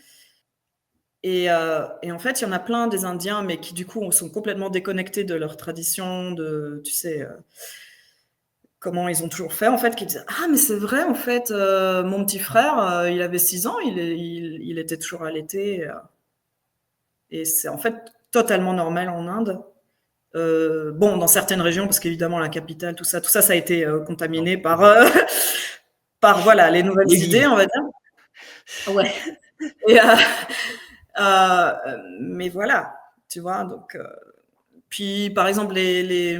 Et en fait, il y en a plein des Indiens, mais qui du coup sont complètement déconnectés de leur tradition, de, tu sais, comment ils ont toujours fait, en fait, qui disent ah, mais c'est vrai, en fait, mon petit frère, il avait 6 ans, il était toujours allaité. Et c'est en fait totalement normal en Inde. Bon, dans certaines régions, parce qu'évidemment, la capitale, tout ça, ça a été
Non,
contaminé par,
oui.
par voilà, les nouvelles
Les
idées,
villes.
on va dire. Ouais. Et, mais voilà, tu vois, donc. Puis, par exemple, les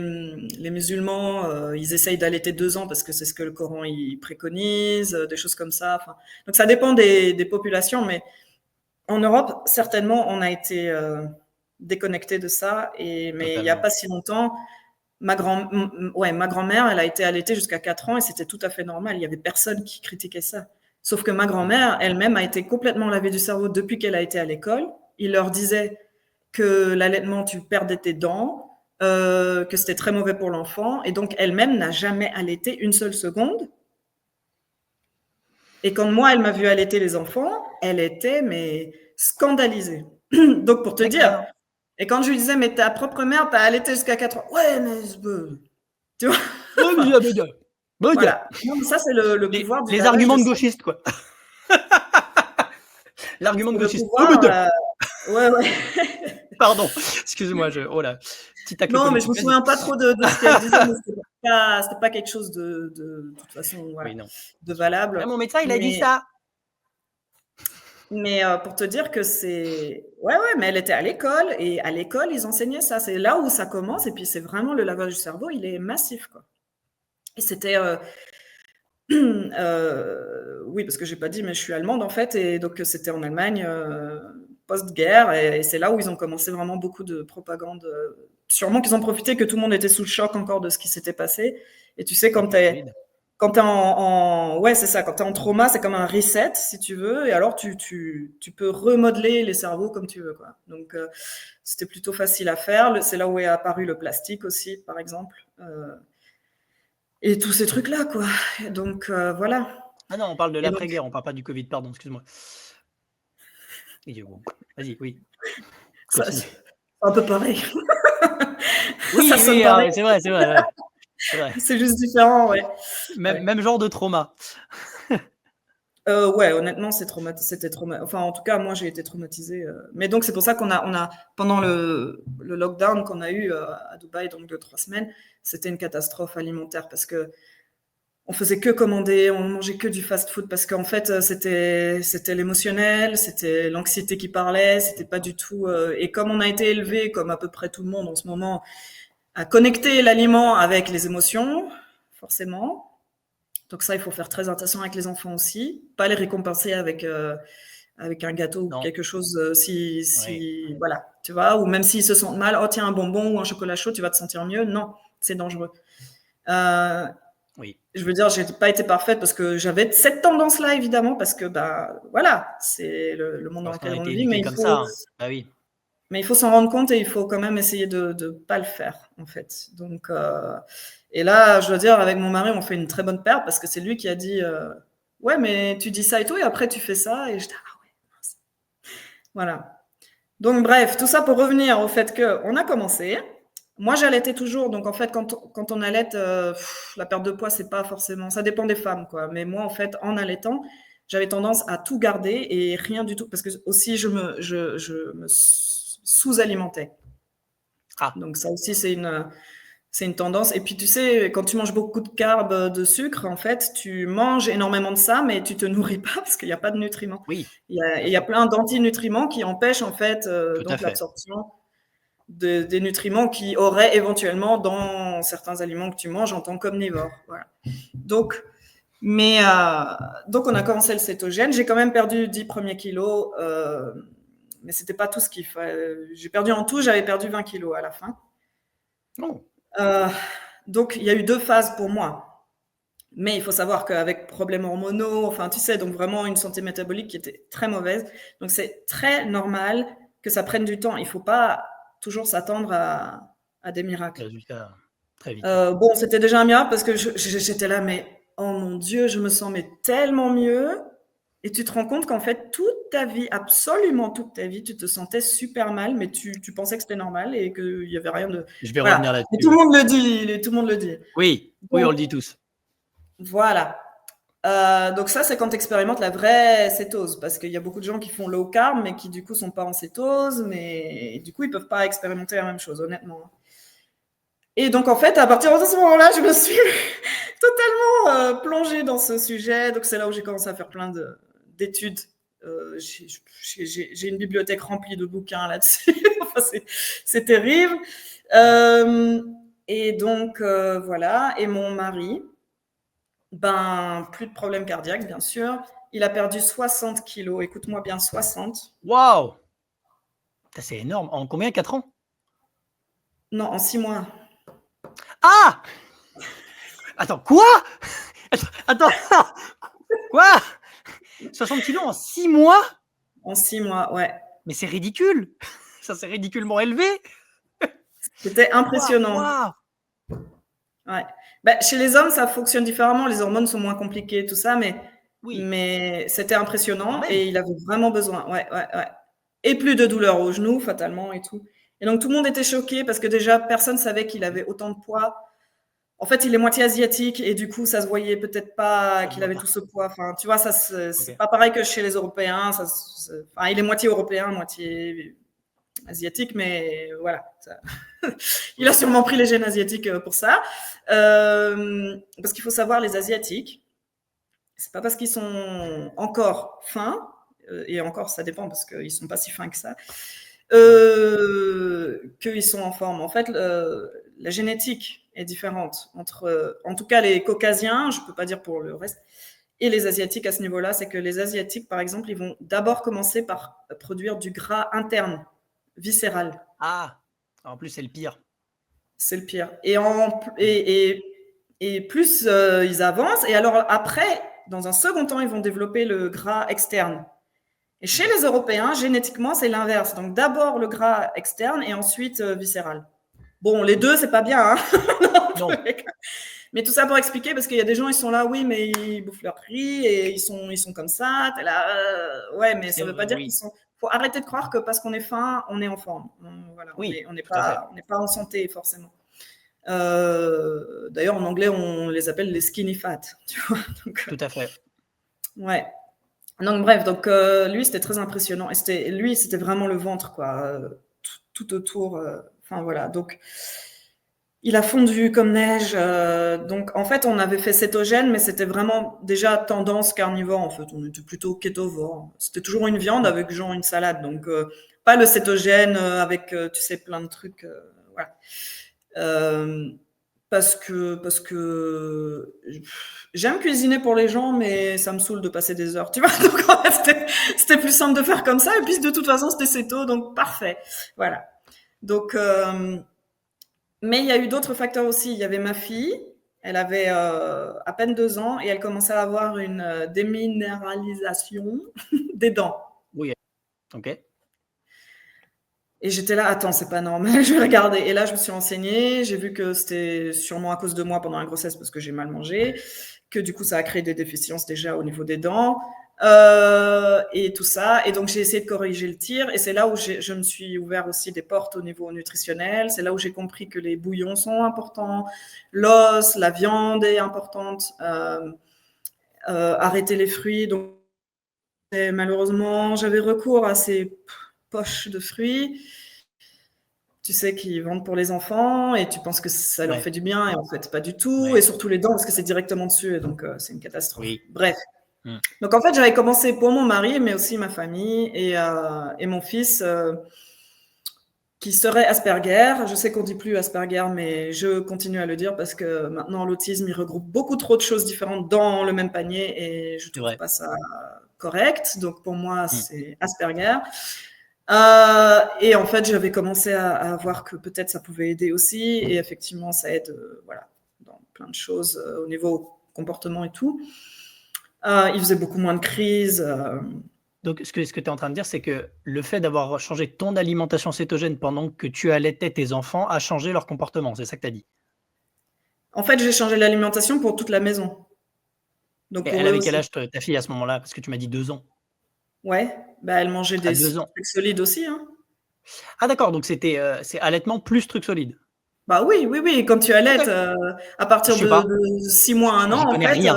musulmans, ils essayent d'allaiter 2 ans parce que c'est ce que le Coran il préconise, des choses comme ça. Enfin, donc, ça dépend des populations, mais en Europe, certainement, on a été déconnecté de ça. Mais il n'y a
Totalement.
pas si longtemps, ma grand-mère, elle a été allaitée jusqu'à 4 ans et c'était tout à fait normal. Il n'y avait personne qui critiquait ça. Sauf que ma grand-mère, elle-même, a été complètement lavée du cerveau depuis qu'elle a été à l'école. Il leur disait que l'allaitement, tu perdais tes dents, que c'était très mauvais pour l'enfant. Et donc, elle-même n'a jamais allaité une seule seconde. Et quand moi, elle m'a vu allaiter les enfants, elle était mais scandalisée. Donc, pour te dire,
D'accord.
et quand je lui disais, mais ta propre mère, t'as allaité jusqu'à 4 ans. Ouais, mais tu vois, enfin, voilà. Non, mais ça, c'est le pouvoir du
Les
lavage
arguments
de
de
sang.
gauchistes, quoi. L'argument de
C'est le
gauchiste.
pouvoir. Ouais, ouais.
Pardon, excuse-moi, oh là, petit tacle
Non, mais je
politique,
me
vas-y.
souviens pas trop de ce qu'elle disait, mais c'était pas quelque chose de toute façon,
Oui,
voilà,
non,
de
bien sûr.
valable.
Là, mon médecin, il a dit
Mais,
ça.
pour te dire que c'est, ouais, ouais, mais elle était à l'école, et à l'école, ils enseignaient ça. C'est là où ça commence, et puis c'est vraiment le lavage du cerveau, il est massif, quoi. Et c'était, oui, parce que j'ai pas dit, mais je suis allemande en fait, et donc c'était en Allemagne post-guerre, et c'est là où ils ont commencé vraiment beaucoup de propagande. Sûrement qu'ils ont profité que tout le monde était sous le choc encore de ce qui s'était passé. Et tu sais,
Avec le Covid.
quand t'es ouais, c'est ça, quand t'es en trauma, c'est comme un reset, si tu veux, et alors tu peux remodeler les cerveaux comme tu veux, quoi. Donc c'était plutôt facile à faire. C'est là où est apparu le plastique aussi, par exemple. Et tous ces trucs-là, quoi. Donc voilà.
Ah non, on parle de
Et donc,
l'après-guerre, on parle pas du Covid, pardon, excuse-moi. Bon, vas-y, oui,
c'est
continue.
un peu pareil. Ça
Oui,
sonne
oui,
pareil.
c'est vrai, ouais, c'est vrai.
C'est juste différent, ouais. Ouais.
Même genre de trauma.
Ouais, honnêtement, c'était enfin, en tout cas, moi, j'ai été traumatisée. Mais donc, c'est pour ça qu'on a pendant le lockdown qu'on a eu à Dubaï, donc de 3 semaines, c'était une catastrophe alimentaire parce que on faisait que commander, on mangeait que du fast-food parce qu'en fait, c'était l'émotionnel, c'était l'anxiété qui parlait, c'était pas du tout. Et comme on a été élevé, comme à peu près tout le monde en ce moment, à connecter l'aliment avec les émotions, forcément. Donc ça, il faut faire très attention avec les enfants aussi, pas les récompenser avec un gâteau ou
Non,
quelque chose
oui,
voilà, tu vois, ou même s'ils se sentent mal, oh tiens un bonbon ou un chocolat chaud, tu vas te sentir mieux. Non, c'est dangereux. Euh,
oui.
je veux dire, j'ai pas été parfaite parce que j'avais cette tendance-là évidemment parce que bah voilà, c'est le monde dans
Parce qu'on
lequel
a
on
été
vit,
éduqués comme ça, hein. Bah oui.
mais il faut s'en rendre compte et il faut quand même essayer de pas le faire, en fait. Donc, et là, je dois dire, avec mon mari, on fait une très bonne paire parce que c'est lui qui a dit ouais, mais tu dis ça et tout, et après tu fais ça. Et je dis ah ouais, mince. Voilà. Donc, bref, tout ça pour revenir au fait qu'on a commencé. Moi, j'allaitais toujours. Donc, en fait, quand on allaite, la perte de poids, c'est pas forcément. Ça dépend des femmes, quoi. Mais moi, en fait, en allaitant, j'avais tendance à tout garder et rien du tout. Parce que aussi, je me sous-alimentais.
Ah,
Donc ça aussi, c'est une tendance. Et puis tu sais, quand tu manges beaucoup de carbs, de sucre, en fait, tu manges énormément de ça, mais tu te nourris pas parce qu'il n'y a pas de nutriments.
oui,
Il
bien
y a
sûr.
plein d'antinutriments qui empêchent en fait
Tout à
donc
fait.
l'absorption des nutriments qui auraient éventuellement dans certains aliments que tu manges en tant qu'omnivore. Voilà. Donc, donc on a commencé le cétogène. J'ai quand même perdu 10 premiers kilos, mais c'était pas tout ce qu'il fallait. J'ai perdu en tout, j'avais perdu 20 kilos à la fin.
Oh,
Euh, donc, il y a eu 2 phases pour moi. Mais il faut savoir qu'avec problèmes hormonaux, enfin, tu sais, donc vraiment une santé métabolique qui était très mauvaise. Donc, c'est très normal que ça prenne du temps. Il ne faut pas toujours s'attendre à des miracles.
résultat très vite, oui.
Bon, c'était déjà un miracle parce que j'étais là, mais oh mon Dieu, je me sens mais tellement mieux. Et tu te rends compte qu'en fait, toute ta vie, absolument toute ta vie, tu te sentais super mal, mais tu pensais que c'était normal et qu'il n'y avait rien de.
Je vais
Voilà.
revenir
Et
là-dessus,
tout le
oui.
monde le dit, tout le monde le dit.
Oui, oui, on
Donc,
le dit tous.
voilà. Donc ça, c'est quand tu expérimentes la vraie cétose, parce qu'il y a beaucoup de gens qui font low carb, mais qui du coup sont pas en cétose, mais du coup ils peuvent pas expérimenter la même chose, honnêtement. Et donc en fait, à partir de ce moment-là, je me suis totalement plongée dans ce sujet. Donc c'est là où j'ai commencé à faire plein d'études. J'ai une bibliothèque remplie de bouquins là-dessus. Enfin, c'est terrible. Et donc voilà. Et mon mari, ben, plus de problèmes cardiaques, bien sûr. Il a perdu 60 kilos. Écoute-moi bien, 60.
Waouh! C'est énorme. En combien? 4 ans?
Non, en 6 mois.
Ah! Attends, quoi? Attends, quoi? 60 kilos en 6 mois?
En 6 mois, ouais.
Mais c'est ridicule! Ça, c'est ridiculement élevé!
C'était
Waouh!
impressionnant.
Waouh!
Ouais. Bah, chez les hommes, ça fonctionne différemment. Les hormones sont moins compliquées, tout ça, mais,
Oui,
mais c'était
quand
impressionnant
même.
et il avait vraiment besoin. Ouais, ouais, ouais. Et plus de douleurs au genou, fatalement, et tout. Et donc, tout le monde était choqué parce que déjà, personne savait qu'il avait autant de poids. En fait, il est moitié asiatique et du coup, ça se voyait peut-être pas
Ça se
qu'il
voit
avait
pas.
tout ce poids. Enfin, tu vois, ça, c'est
OK.
pas pareil que chez les Européens. Enfin, il est moitié européen, moitié asiatique, mais voilà. Il a
Oui.
sûrement pris les gènes asiatiques pour ça. Parce qu'il faut savoir, les Asiatiques, c'est pas parce qu'ils sont encore fins, et encore ça dépend parce qu'ils sont pas si fins que ça,
Non.
qu'ils sont en forme. En fait, la génétique est différente entre, en tout cas, les Caucasiens, je peux pas dire pour le reste, et les Asiatiques à ce niveau-là. C'est que les Asiatiques, par exemple, ils vont d'abord commencer par produire du gras interne, viscéral.
Ah! En plus, c'est le pire.
C'est le pire. Et plus ils avancent, et alors après, dans un second temps, ils vont développer le gras externe. Et chez
OK.
les Européens, génétiquement, c'est l'inverse. Donc d'abord le gras externe et ensuite viscéral. Bon, les deux, c'est pas bien, hein.
Non.
Mais tout ça pour expliquer, parce qu'il y a des gens, ils sont là, oui, mais ils bouffent leur riz et ils sont comme ça. T'es là, ouais, mais ça veut pas dire qu'ils
Oui.
sont. Faut arrêter de croire que parce qu'on est faim, on est en forme. Voilà,
Oui,
on n'est
tout à fait.
pas en santé forcément. D'ailleurs, en anglais, on les appelle les skinny fat. Tu vois. Donc,
Tout à fait.
ouais. Donc bref, donc lui, c'était très impressionnant et c'était vraiment le ventre, quoi, tout autour, enfin voilà, donc il a fondu comme neige, donc en fait, on avait fait cétogène, mais c'était vraiment déjà tendance carnivore, en fait. On était plutôt kétovore. C'était toujours une viande
Mm.
avec genre une salade, donc pas le cétogène, avec, tu sais, plein de trucs, voilà. Hem, parce que j'aime cuisiner pour les gens, mais ça me saoule de passer des heures, tu vois? Donc en fait, c'était plus simple de faire comme ça et puis de toute façon, c'était céto, donc parfait. Voilà. Donc mais il y a eu d'autres facteurs aussi. Il y avait ma fille, elle avait, à peine 2 ans et elle commençait à avoir une, déminéralisation des dents.
Oui, ok.
Et j'étais là: «Attends, c'est pas normal, je vais regarder» et là, je me suis renseignée, j'ai vu que c'était sûrement à cause de moi pendant la grossesse parce que j'ai mal mangé, que du coup, ça a créé des déficiences déjà au niveau des dents, et tout ça et donc j'ai essayé de corriger le tir et c'est là où je me suis ouvert aussi des portes au niveau nutritionnel. C'est là où j'ai compris que les bouillons sont importants, l'os, la viande est importante, arrêter les fruits donc et malheureusement, j'avais recours à ces poches de fruits, tu sais, qui vendent pour les enfants et tu penses que ça leur
Ouais,
fait du bien et en fait pas du tout et
ouais,
surtout les dents parce que c'est directement dessus et donc c'est une catastrophe.
oui.
Bref,
Mm.
donc en fait, j'avais commencé pour mon mari mais aussi ma famille et mon fils, qui serait Asperger. Je sais qu'on dit plus Asperger, mais je continue à le dire parce que maintenant l'autisme, il regroupe beaucoup trop de choses différentes dans le même panier et je
C'est
trouve
vrai.
pas ça correct. Donc pour moi,
Mm.
c'est Asperger. Et en fait, j'avais commencé à voir que peut-être ça pouvait aider aussi. Et effectivement, ça aide voilà, dans plein de choses au niveau comportement et tout. Il faisait beaucoup moins de crises.
Donc, ce que tu es en train de dire, c'est que le fait d'avoir changé ton alimentation cétogène pendant que tu allaitais tes enfants a changé leur comportement, c'est ça que tu as dit?
En fait, j'ai changé l'alimentation pour toute la maison. Donc
Et
pour
elle
eux
avait quel
aussi.
âge ta fille à ce moment-là? Parce que tu m'as dit 2 ans.
Ouais, bah, elle mangeait
À
des
2 ans.
trucs solides aussi, hein.
Ah d'accord, donc c'est allaitement plus truc solide?
Bah oui, oui, oui, quand tu allaites,
OK.
à
Je
partir
sais pas,
de 6 mois, un
j'y
an, en
connais
fait,
rien,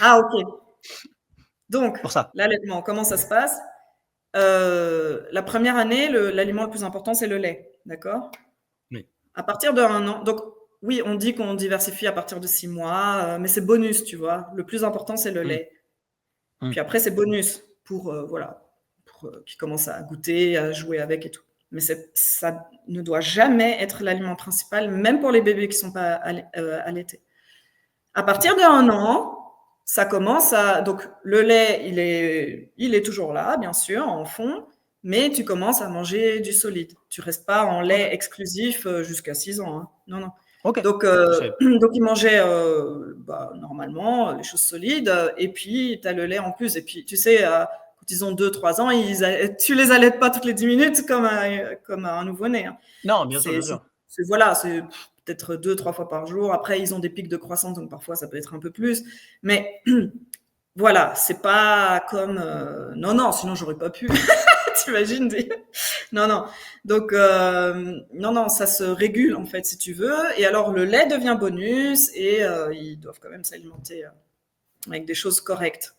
ah OK. Donc
pour ça.
l'allaitement, comment ça se passe? La première année, l'aliment le plus important, c'est le lait, d'accord?
Oui.
À partir de 1 an donc oui, on dit qu'on diversifie à partir de 6 mois, mais c'est bonus, tu vois? Le plus important, c'est le
Mmh.
lait.
Mmh.
Puis après, c'est bonus pour, voilà, pour, qu'ils commencent à goûter, à jouer avec et tout. Mais ça ne doit jamais être l'aliment principal, même pour les bébés qui sont pas allaités. À partir
OK.
d'1 an, ça commence à donc le lait, il est toujours là, bien sûr, en fond, mais tu commences à manger du solide. Tu restes pas en lait
OK.
exclusif, jusqu'à 6 ans, hein. Non, non.
OK.
Donc
Je savais pas.
donc il mangeait, bah, normalement, les choses solides, et puis tu as le lait en plus et puis tu sais, quand ils ont 2, 3 ans, tu les allaites pas toutes les 10 minutes comme un nouveau-né, hein.
Non, bien sûr,
C'est
bien
c'est
sûr.
c'est voilà, c'est peut-être 2, 3 fois par jour. Après, ils ont des pics de croissance, donc parfois ça peut être un peu plus. Mais voilà, c'est pas comme non, non, sinon j'aurais pas pu. T'imagines non, non. Donc non, non, ça se régule en fait si tu veux. Et alors le lait devient bonus et ils doivent quand même s'alimenter avec des choses correctes.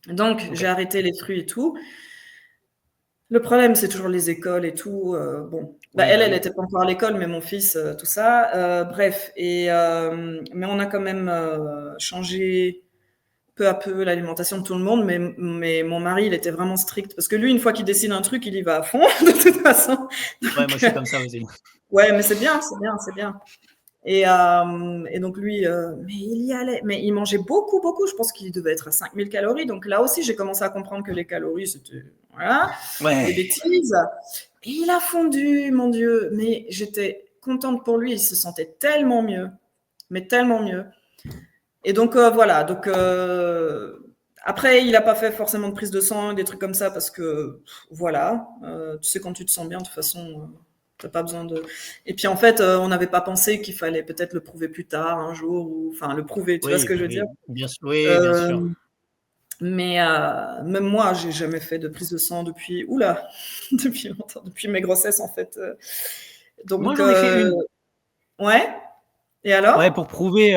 Donc j'ai
OK.
arrêté les fruits et tout. Le problème, c'est toujours les écoles et tout, bon, bah,
Oui,
elle,
bah
elle
oui.
était pas encore à l'école, mais mon fils, tout ça, bref et mais on a quand même, changé peu à peu l'alimentation de tout le monde, mais mon mari, il était vraiment strict parce que lui, une fois qu'il décide un truc, il y va à fond de toute façon,
Ouais, moi
donc
je suis comme ça aussi.
ouais, mais c'est bien, c'est bien, c'est bien et donc lui, mais il y allait, mais il mangeait beaucoup, beaucoup, je pense qu'il devait être à 5 000 calories, donc là aussi, j'ai commencé à comprendre que les calories, c'était voilà, des
Ouais.
bêtises. Et il a fondu, mon Dieu, mais j'étais contente pour lui, il se sentait tellement mieux, mais tellement mieux. Et donc voilà, donc après, il n'a pas fait forcément de prise de sang, des trucs comme ça, parce que voilà, tu sais, quand tu te sens bien, de toute façon, t'as pas besoin de. Et puis en fait, on n'avait pas pensé qu'il fallait peut-être le prouver plus tard, un jour, ou enfin le prouver, tu vois ce
Oui,
que
bah
je veux dire?
oui, bien sûr, oui, bien
Euh,
sûr.
mais même moi, j'ai jamais fait de prise de sang depuis, oula, depuis longtemps, depuis mes grossesses en fait.
Moi
Donc
j'en ai fait une.
ouais, Et
Ouais,
alors?
pour prouver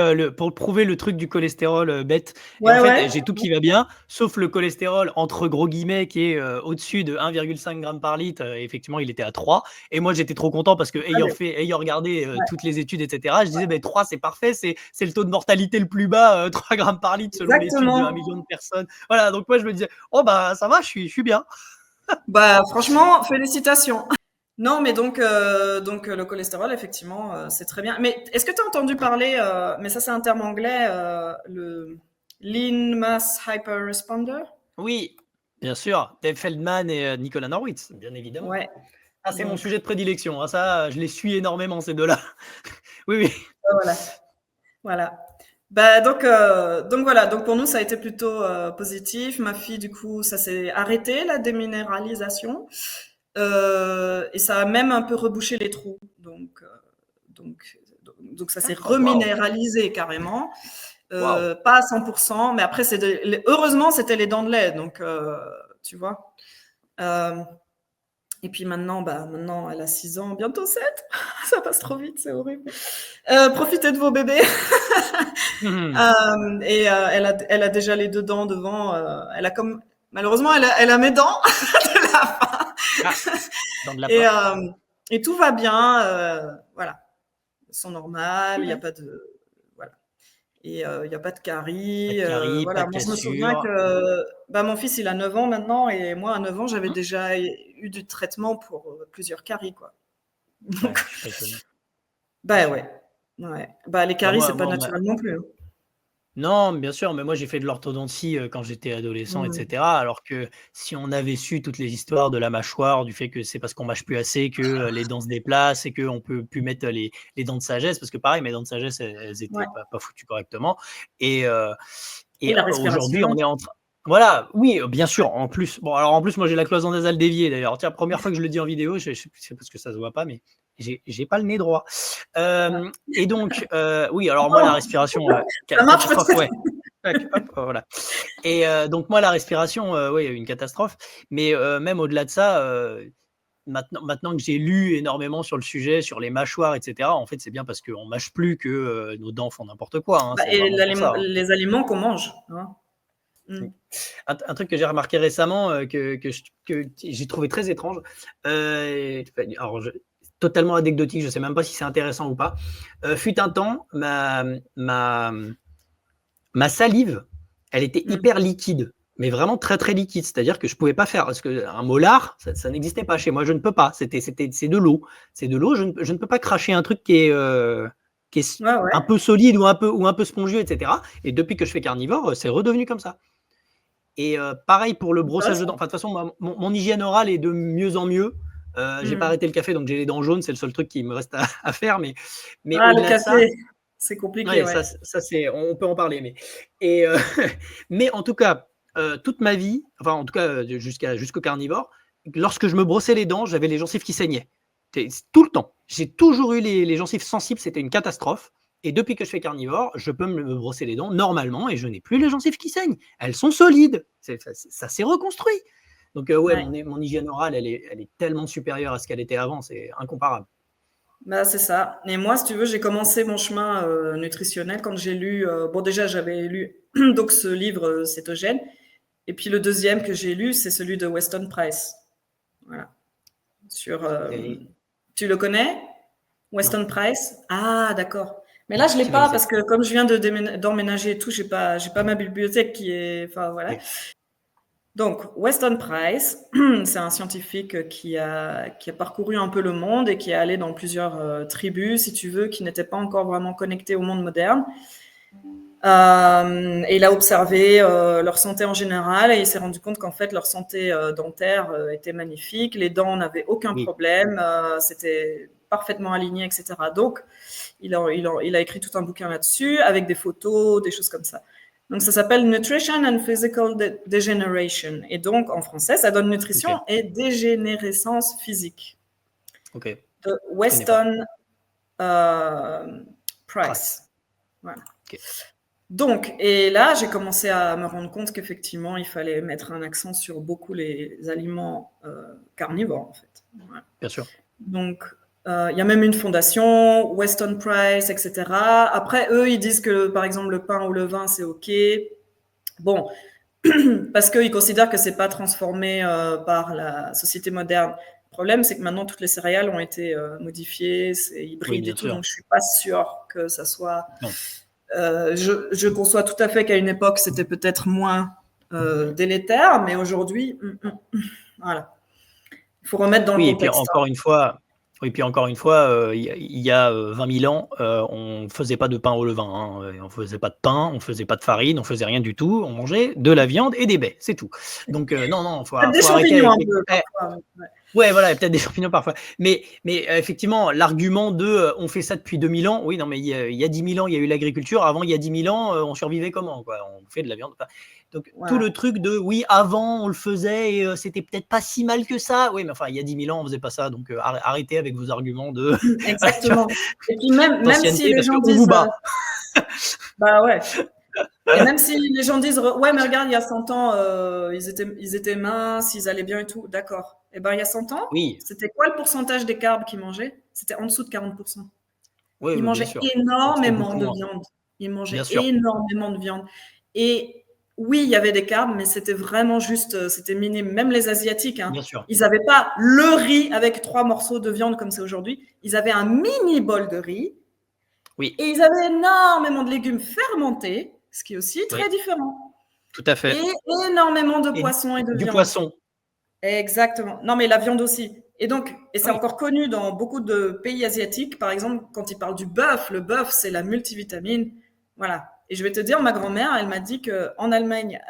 le truc du cholestérol, bête et en
Ouais,
fait,
ouais.
j'ai tout qui va bien, sauf le cholestérol entre gros guillemets qui est, au-dessus de 1,5 gramme par litre, effectivement, il était à 3 et moi, j'étais trop content parce
Allez,
ayant regardé,
ouais,
toutes les études et cetera, je disais: «Beh, 3 c'est parfait, c'est le taux de mortalité le plus bas, 3 grammes par litre selon l'étude de 1 million
exactement.
de personnes». Voilà, donc moi, je me disais: «Oh bah, ça va, je suis bien».
Bah, franchement, félicitations. Non, mais donc le cholestérol, effectivement, c'est très bien. Mais est-ce que tu as entendu parler, mais ça c'est un terme anglais, le Lean Mass Hyperresponder?
Oui, bien sûr, Dave Feldman et Nicolas Norwitz, bien évidemment.
Ouais,
Ah, c'est mon
donc
sujet de prédilection, hein, ça, je les suis énormément ces 2 là. Oui, oui.
voilà, voilà. Bah, donc voilà, donc pour nous ça a été plutôt positif. Ma fille, du coup, ça s'est arrêté la déminéralisation. Et ça a même un peu rebouché les trous. Donc, donc ça s'est
D'accord, waouh,
reminéralisé carrément.
waouh.
Pas à 100%, mais après, heureusement, c'était les dents de lait. Donc, tu vois. Euh, et puis maintenant, elle a 6 ans, bientôt 7. Ça passe trop vite, c'est horrible. Profitez de vos bébés.
Mmh.
Elle a déjà les 2 dents devant. Elle a comme, malheureusement, elle a mes dents de la fin.
Ah, dents de
Et,
lapin.
euh, et tout va bien. Voilà. Elles sont normales. Il n'y a
Ouais.
pas de. Voilà. Et il n'y a pas de
Pas de
caries.
caries, pas
Voilà.
de
Moi, je me souviens
cassure.
que bah, mon fils, il a 9 ans maintenant. Et moi, à 9 ans, j'avais
Mmh.
déjà eu du traitement pour plusieurs caries. Quoi.
Ouais,
Donc,
je suis pas étonné, bien
bah
sûr.
ouais. Ouais. Bah, les
Bah,
caries, c'est pas naturel non plus. Hein.
non, bien sûr, mais moi j'ai fait de l'orthodontie, quand j'étais adolescent et
Mm.
cetera, alors que si on avait su toutes les histoires de la mâchoire, du fait que c'est parce qu'on mâche plus assez que, les dents se déplacent et qu'on peut plus mettre les dents de sagesse, parce que pareil, mes dents de sagesse, elles
Ouais.
étaient pas foutues correctement et heu
Et
et
la
aujourd'hui,
respiration.
on est en train voilà, oui, bien sûr, en plus bon, alors en plus, moi j'ai la cloison nasale déviée d'ailleurs. Tiens, première fois que je le dis en vidéo, je sais parce que ça se voit pas, mais j'ai pas le nez droit. Et donc, oui, alors moi la
Oh,
respiration,
ça marche
catastrophe,
peut-être.
ouais. Tac, hop, voilà. Et donc moi la respiration, oui, une catastrophe, mais même au-delà de ça, maintenant que j'ai lu énormément sur le sujet, sur les mâchoires et cetera, en fait, c'est bien parce qu'on mâche plus que, nos dents font n'importe quoi, hein,
Bah,
c'est
et
vraiment pour ça, hein.
les aliments qu'on mange. Hein. Mm.
Mmh. Un truc que j'ai remarqué récemment, que j'ai trouvé très étrange, alors totalement anecdotique, je sais même pas si c'est intéressant ou pas. Fut un temps, ma salive, elle était
Mm.
hyper liquide, mais vraiment très, très liquide. C'est-à-dire que je pouvais pas faire parce qu'un molar, ça n'existait pas chez moi, je ne peux pas. C'est de l'eau. C'est de l'eau, je ne peux pas cracher un truc qui est
Ouais, ouais.
un peu solide ou un peu spongieux et cetera et depuis que je fais carnivore, c'est redevenu comme ça et pareil pour le brossage de dents.
Intéressant.
Enfin, de toute façon, moi, mon hygiène orale est de mieux en mieux. J'ai pas
Mm.
arrêté le café, donc j'ai les dents jaunes, c'est le seul truc qui me reste à faire, mais
Ah, le
au-delà de ça,
café, c'est compliqué,
ouais,
ouais.
ça c'est on peut en parler, et mais en tout cas, toute ma vie, enfin en tout cas, jusqu'au carnivore, lorsque je me brossais les dents, j'avais les gencives qui saignaient. C'est tout le temps. J'ai toujours eu les gencives sensibles, c'était une catastrophe et depuis que je fais carnivore, je peux me brosser les dents normalement et je n'ai plus les gencives qui saignent. Elles sont solides. Ça s'est reconstruit. Donc ouais,
Ouais.
mon hygiène orale, elle est tellement supérieure à ce qu'elle était avant, c'est incomparable.
Bah, c'est ça. Et moi, si tu veux, j'ai commencé mon chemin nutritionnel quand j'ai lu. Bon, déjà, j'avais lu donc ce livre Cétogène. Et puis le deuxième que j'ai lu, c'est celui de Weston Price. Voilà. Sur,
Et
tu le connais?
non,
Weston Price? Ah, d'accord. Mais là,
non,
je l'ai
qui va
pas
essayer.
parce que comme je viens d'emménager et tout, j'ai pas ma bibliothèque qui est, enfin voilà.
OK.
Donc, Weston Price, c'est un scientifique qui a parcouru un peu le monde et qui est allé dans plusieurs tribus, si tu veux, qui n'étaient pas encore vraiment connectées au monde moderne. Et il a observé leur santé en général et il s'est rendu compte qu'en fait, leur santé dentaire était magnifique. Les dents n'avaient aucun
Oui,
problème, c'était parfaitement aligné, etc. Donc, il a écrit tout un bouquin là-dessus avec des photos, des choses comme ça. Donc, ça s'appelle Nutrition and Physical Degeneration. Et donc, en français, ça donne
OK,
nutrition et dégénérescence physique
OK.
de
Je connais pas.
Weston
Price.
Price. Voilà.
OK,
Donc, et là, j'ai commencé à me rendre compte qu'effectivement, il fallait mettre un accent sur beaucoup les aliments carnivores, en fait. Voilà.
bien sûr.
Donc, Il y a même une fondation, Weston Price, etc. Après, eux, ils disent que, par exemple, le pain ou le vin, c'est OK. Bon, parce qu'ils considèrent que c'est pas transformé par la société moderne. Le problème, c'est que maintenant, toutes les céréales ont été modifiées, c'est
Oui,
hybride
bien
et tout,
sûr.
donc je suis pas sûre que ça soit...
Non.
Je conçois tout à fait qu'à une époque, c'était peut-être moins délétère, mais aujourd'hui, voilà. Il faut remettre dans le
Oui, et puis
contexte.
encore une fois, il y a 20 000 ans, on ne faisait pas de pain au levain, hein, on ne faisait pas de pain, on ne faisait pas de farine, on ne faisait rien du tout. On mangeait de la viande et des baies, c'est tout. Donc non, il
Peut-être des
faut arrêter
champignons
avec
un
les
peu, parfois. Ouais.
ouais, voilà, il y a peut-être des champignons parfois. Mais effectivement, l'argument de on fait ça depuis 2000 ans, oui, non, mais il y a 10 000 ans, il y a eu l'agriculture. Avant, il y a 10 000 ans, on survivait comment, quoi? On fait de la viande. Enfin, donc, tout le
Voilà.
truc de oui, avant, on le faisait et c'était peut-être pas si mal que ça. Oui, mais enfin, il y a 10 000 ans, on faisait pas ça. Donc, arrêtez avec vos arguments de
Exactement. Et puis même si
d'ancienneté
les
parce
gens
qu'on vous
disent,
bat.
bah ouais. Et même si les gens disent, ouais, mais regarde, il y a 100 ans, ils étaient minces, ils allaient bien et tout, d'accord. Et ben, il y a 100 ans,
Oui,
c'était quoi le pourcentage des carbs qu'ils mangeaient? C'était en dessous de 40%.
oui,
Ils
oui, bien
mangeaient
sûr. Donc, c'était
énormément
beaucoup
de
moins.
viande. Ils mangeaient
Bien sûr,
énormément de viande. Et oui, il y avait des carbs, mais c'était vraiment juste, c'était minime. Même les Asiatiques, hein,
bien sûr.
ils n'avaient pas le riz avec 3 morceaux de viande comme c'est aujourd'hui. Ils avaient un mini bol de riz
Oui,
et ils avaient énormément de légumes fermentés, ce qui est aussi très
oui,
différent.
tout à
Et
fait.
énormément de
Et
poissons et de
du
viande.
poisson.
Exactement. Non, mais la viande aussi. Et donc, et c'est
Oui,
encore connu dans beaucoup de pays asiatiques, par exemple, quand ils parlent du bœuf, le bœuf, c'est la multivitamine. Voilà. Et je vais te dire, ma grand-mère, elle m'a dit qu'en Allemagne,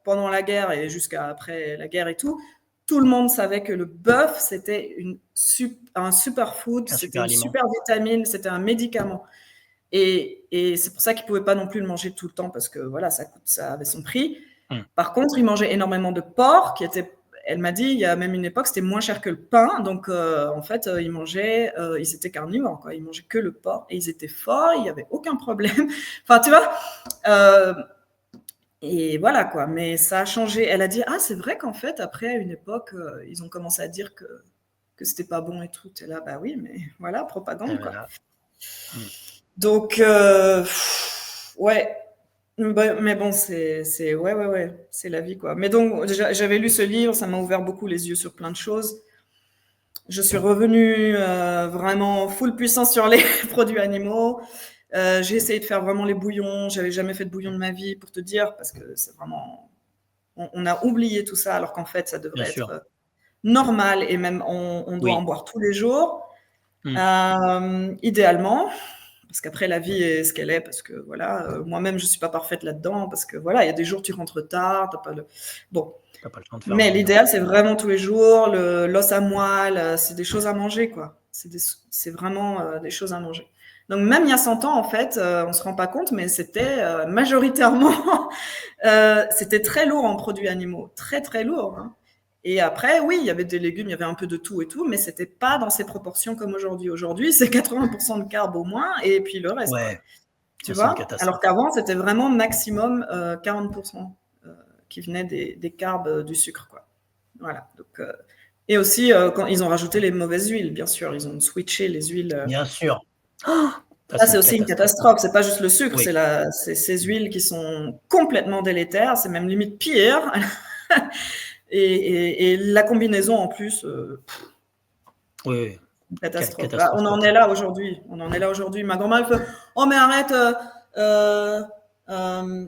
pendant la guerre et jusqu'à après la guerre et tout le monde savait que le bœuf, c'était un superfood,
un
c'était
super
une
aliment.
super vitamine, c'était un médicament. Et c'est pour ça qu'ils ne pouvaient pas non plus le manger tout le temps parce que voilà, ça avait son prix.
Mmh.
Par contre, ils mangeaient énormément de porc, elle m'a dit, il y a même une époque, c'était moins cher que le pain. Donc, en fait, ils étaient carnivores, quoi. Ils mangeaient que le porc et ils étaient forts, il n'y avait aucun problème. Enfin, tu vois, et voilà, quoi. Mais ça a changé. Elle a dit, ah, c'est vrai qu'en fait, après, à une époque, ils ont commencé à dire que c'était pas bon et tout. Et là, bah oui, mais voilà,
Et
propagande, quoi.
voilà. Mmh.
Donc, ouais. Mais bon, ouais, c'est la vie, quoi. Mais donc, j'avais lu ce livre, ça m'a ouvert beaucoup les yeux sur plein de choses. Je suis revenue vraiment full puissance sur les produits animaux. J'ai essayé de faire vraiment les bouillons. J'avais jamais fait de bouillon de ma vie, pour te dire, parce que c'est vraiment... On a oublié tout ça, alors qu'en fait, ça
Bien
devrait
sûr.
être normal, et même on doit en
Oui.
boire tous les jours,
Mmh.
idéalement. Parce qu'après, la vie est ce qu'elle est, parce que voilà, moi-même, je suis pas parfaite là-dedans, parce que voilà, il y a des jours, tu rentres tard, t'as pas le... Bon.
Tu as pas le temps de faire le
Mais
bouillon.
l'idéal, c'est vraiment tous les jours, l'os à moelle, c'est des choses à manger, quoi. C'est vraiment des choses à manger. Donc, même il y a 100 ans, en fait, on se rend pas compte, mais c'était majoritairement, c'était très lourd en produits animaux. Très, très lourd, hein. Et après, oui, il y avait des légumes, il y avait un peu de tout et tout, mais c'était pas dans ces proportions comme aujourd'hui. Aujourd'hui, c'est 80% de carbs au moins, et puis le reste, quoi.
Ouais,
Tu
c'est une
vois? Alors
catastrophe.
qu'avant, c'était vraiment maximum 40% qui venaient des carbs, du sucre, quoi. Voilà. Donc, et aussi, quand ils ont rajouté les mauvaises huiles, bien sûr, ils ont switché les huiles.
Bien sûr. Ça,
Ça,
c'est
c'est
une
aussi une
catastrophe.
catastrophe. C'est pas juste le sucre,
Oui.
c'est ces huiles qui sont complètement délétères. C'est même limite pire. Et la combinaison en plus,
Oui, oui.
catastrophe. Bah,
Catastrophe
on en est
totale.
là aujourd'hui. On en est là aujourd'hui. Ma grand-mère elle fait, oh mais arrête.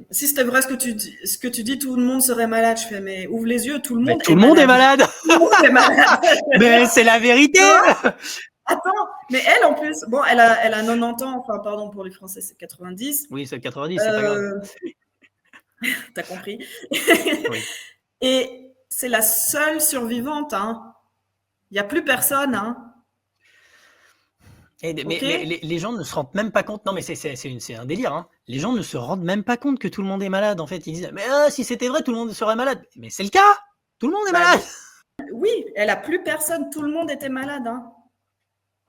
Si c'était vrai ce que tu dis, tout le monde serait malade. Je fais, mais ouvre les yeux, tout le
Mais
monde
tout
est
le monde est
malade.
malade.
Tout le monde est malade.
Mais c'est la vérité.
Tu vois? Attends, mais elle en plus, bon, elle a 90 ans, enfin pardon pour les Français, c'est 90.
Oui, c'est 90, c'est pas grave.
T'as compris.
Oui.
Et c'est la seule survivante, hein. Il n'y a plus personne, hein.
Mais
Ok?
les gens ne se rendent même pas compte. Non, mais c'est un délire. Hein. Les gens ne se rendent même pas compte que tout le monde est malade. En fait, ils disent, mais si c'était vrai, tout le monde serait malade. Mais c'est le cas. Tout le monde est
Bah
malade.
oui, elle a plus personne, tout le monde était malade, hein.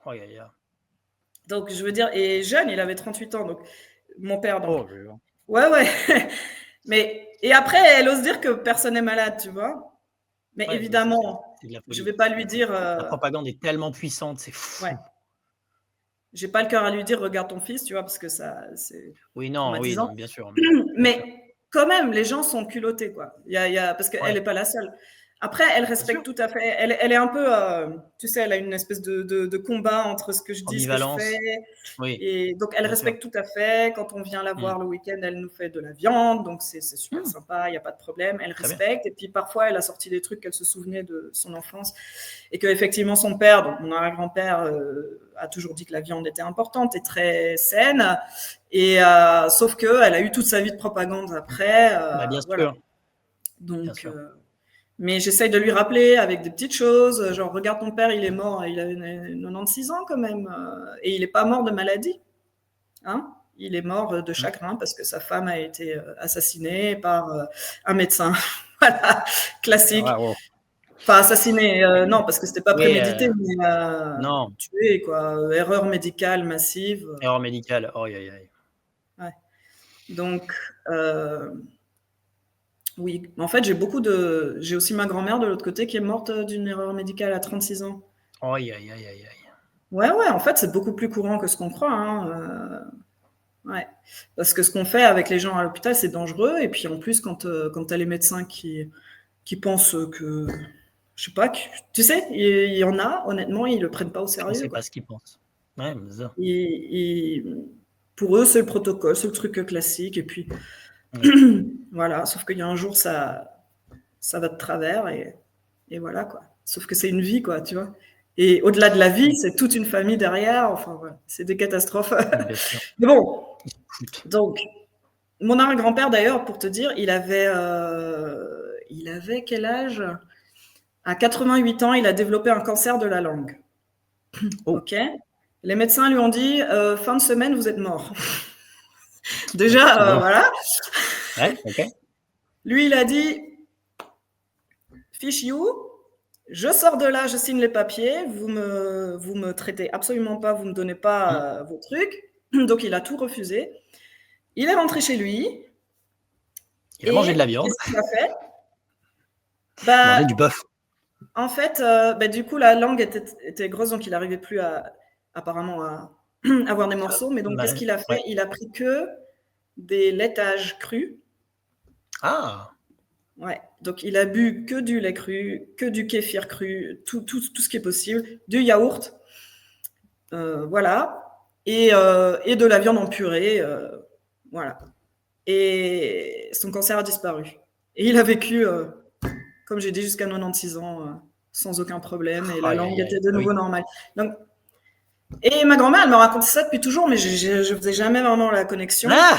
Oh, yeah, yeah.
Donc je veux dire, et jeune, il avait 38 ans, donc mon père, donc.
Oh,
Ouais. Mais et après, elle ose dire que personne n'est malade, tu vois. Mais
ouais, mais
évidemment,
c'est de la
Je
folie.
vais pas lui dire,
La propagande est tellement puissante, c'est
ouais,
fou.
j'ai pas le cœur à lui dire: «Regarde ton fils», tu vois? Parce que ça, c'est
Oui, non,
traumatisant.
bien sûr, bien sûr,
Mais quand même, les gens sont culottés, quoi. Il y a parce qu'elle
ouais,
est pas la seule. Après, elle
bien sûr.
respecte tout à fait. Elle est un peu, tu sais, elle a une espèce de combat entre ce que je dis, ce que je fais.
Ambivalence, oui,
Et donc, elle
bien sûr.
respecte tout à fait. Quand on vient la
Mmh.
voir le week-end, elle nous fait de la viande, donc c'est super
Mmh,
sympa, il y a pas de problème. Elle
très bien.
respecte. Et puis parfois, elle a sorti des trucs qu'elle se souvenait de son enfance et qu'effectivement son père, donc mon arrière-grand-père, a toujours dit que la viande était importante et très saine. Et sauf que elle a eu toute sa vie de propagande après,
Bah,
voilà.
bien
Donc,
sûr.
mais j'essaye de lui rappeler avec des petites choses, genre regarde ton père, il est mort, il avait 96 ans quand même, et il n'est pas mort de maladie, hein. Il est mort de
Mmh.
chagrin parce que sa femme a été assassinée par un médecin. Voilà, classique.
Ah, wow.
Enfin, assassiné, non, parce que c'était pas
Oui,
prémédité, mais
non,
tué, quoi. Erreur médicale massive.
erreur médicale, aïe, aïe, aïe.
Ouais. Donc, oui. En fait, j'ai aussi ma grand-mère de l'autre côté qui est morte d'une erreur médicale à 36 ans.
Aïe, aïe, aïe, aïe, aïe.
Ouais, ouais, en fait, c'est beaucoup plus courant que ce qu'on croit, hein. Ouais. Parce que ce qu'on fait avec les gens à l'hôpital, c'est dangereux. Et puis en plus, quand tu as les médecins qui pensent que, je sais pas, tu sais, il y en a, honnêtement, ils le prennent pas au
On
sérieux,
sait
quoi.
pas ce qu'ils pensent. Ouais, mais ça,
Pour eux, c'est le protocole, c'est le truc classique. Et puis,
oui.
voilà. Sauf qu'il y a un jour, ça va de travers et voilà, quoi. Sauf que c'est une vie, quoi, tu vois. Et au-delà de la vie,
Mmh,
c'est toute une famille derrière. Enfin, voilà, c'est des catastrophes.
bien sûr.
Mais bon,
Ils s'en foutent.
donc, mon arrière-grand-père, d'ailleurs, pour te dire, il avait quel âge? À 88 ans, il a développé un cancer de la langue.
Oh,
OK. Les médecins lui ont dit fin de semaine, vous êtes mort.
ouais,
Déjà,
bon,
voilà.
ouais, OK.
Lui, il a dit fiche you, je sors de là, je signe les papiers, vous me traitez absolument pas, vous me donnez
Mmh.
pas vos trucs. Donc, il a tout refusé. Il est rentré chez lui
Il a mangé de
et
la viande,
qu'est-ce qu'il a fait?
mangé
Bah,
du bœuf.
en fait, bah, du coup, la langue était grosse, donc il n'arrivait plus apparemment à avoir des morceaux. Mais donc, qu'est-ce
Bah,
qu'il a fait?
ouais.
Il a pris que des laitages crus.
Ah!
Ouais. Donc, il a bu que du lait cru, que du kéfir cru, tout ce qui est possible, du yaourt, voilà, et de la viande en purée, voilà. Et son cancer a disparu. Et il a vécu, comme j'ai dit, jusqu'à 96 ans, sans aucun problème, et la
Aïe,
langue
aïe,
était
aïe.
de
Oui.
nouveau normale. Donc, et ma grand-mère, elle me racontait ça depuis toujours, mais je faisais jamais vraiment la connexion.
Ah!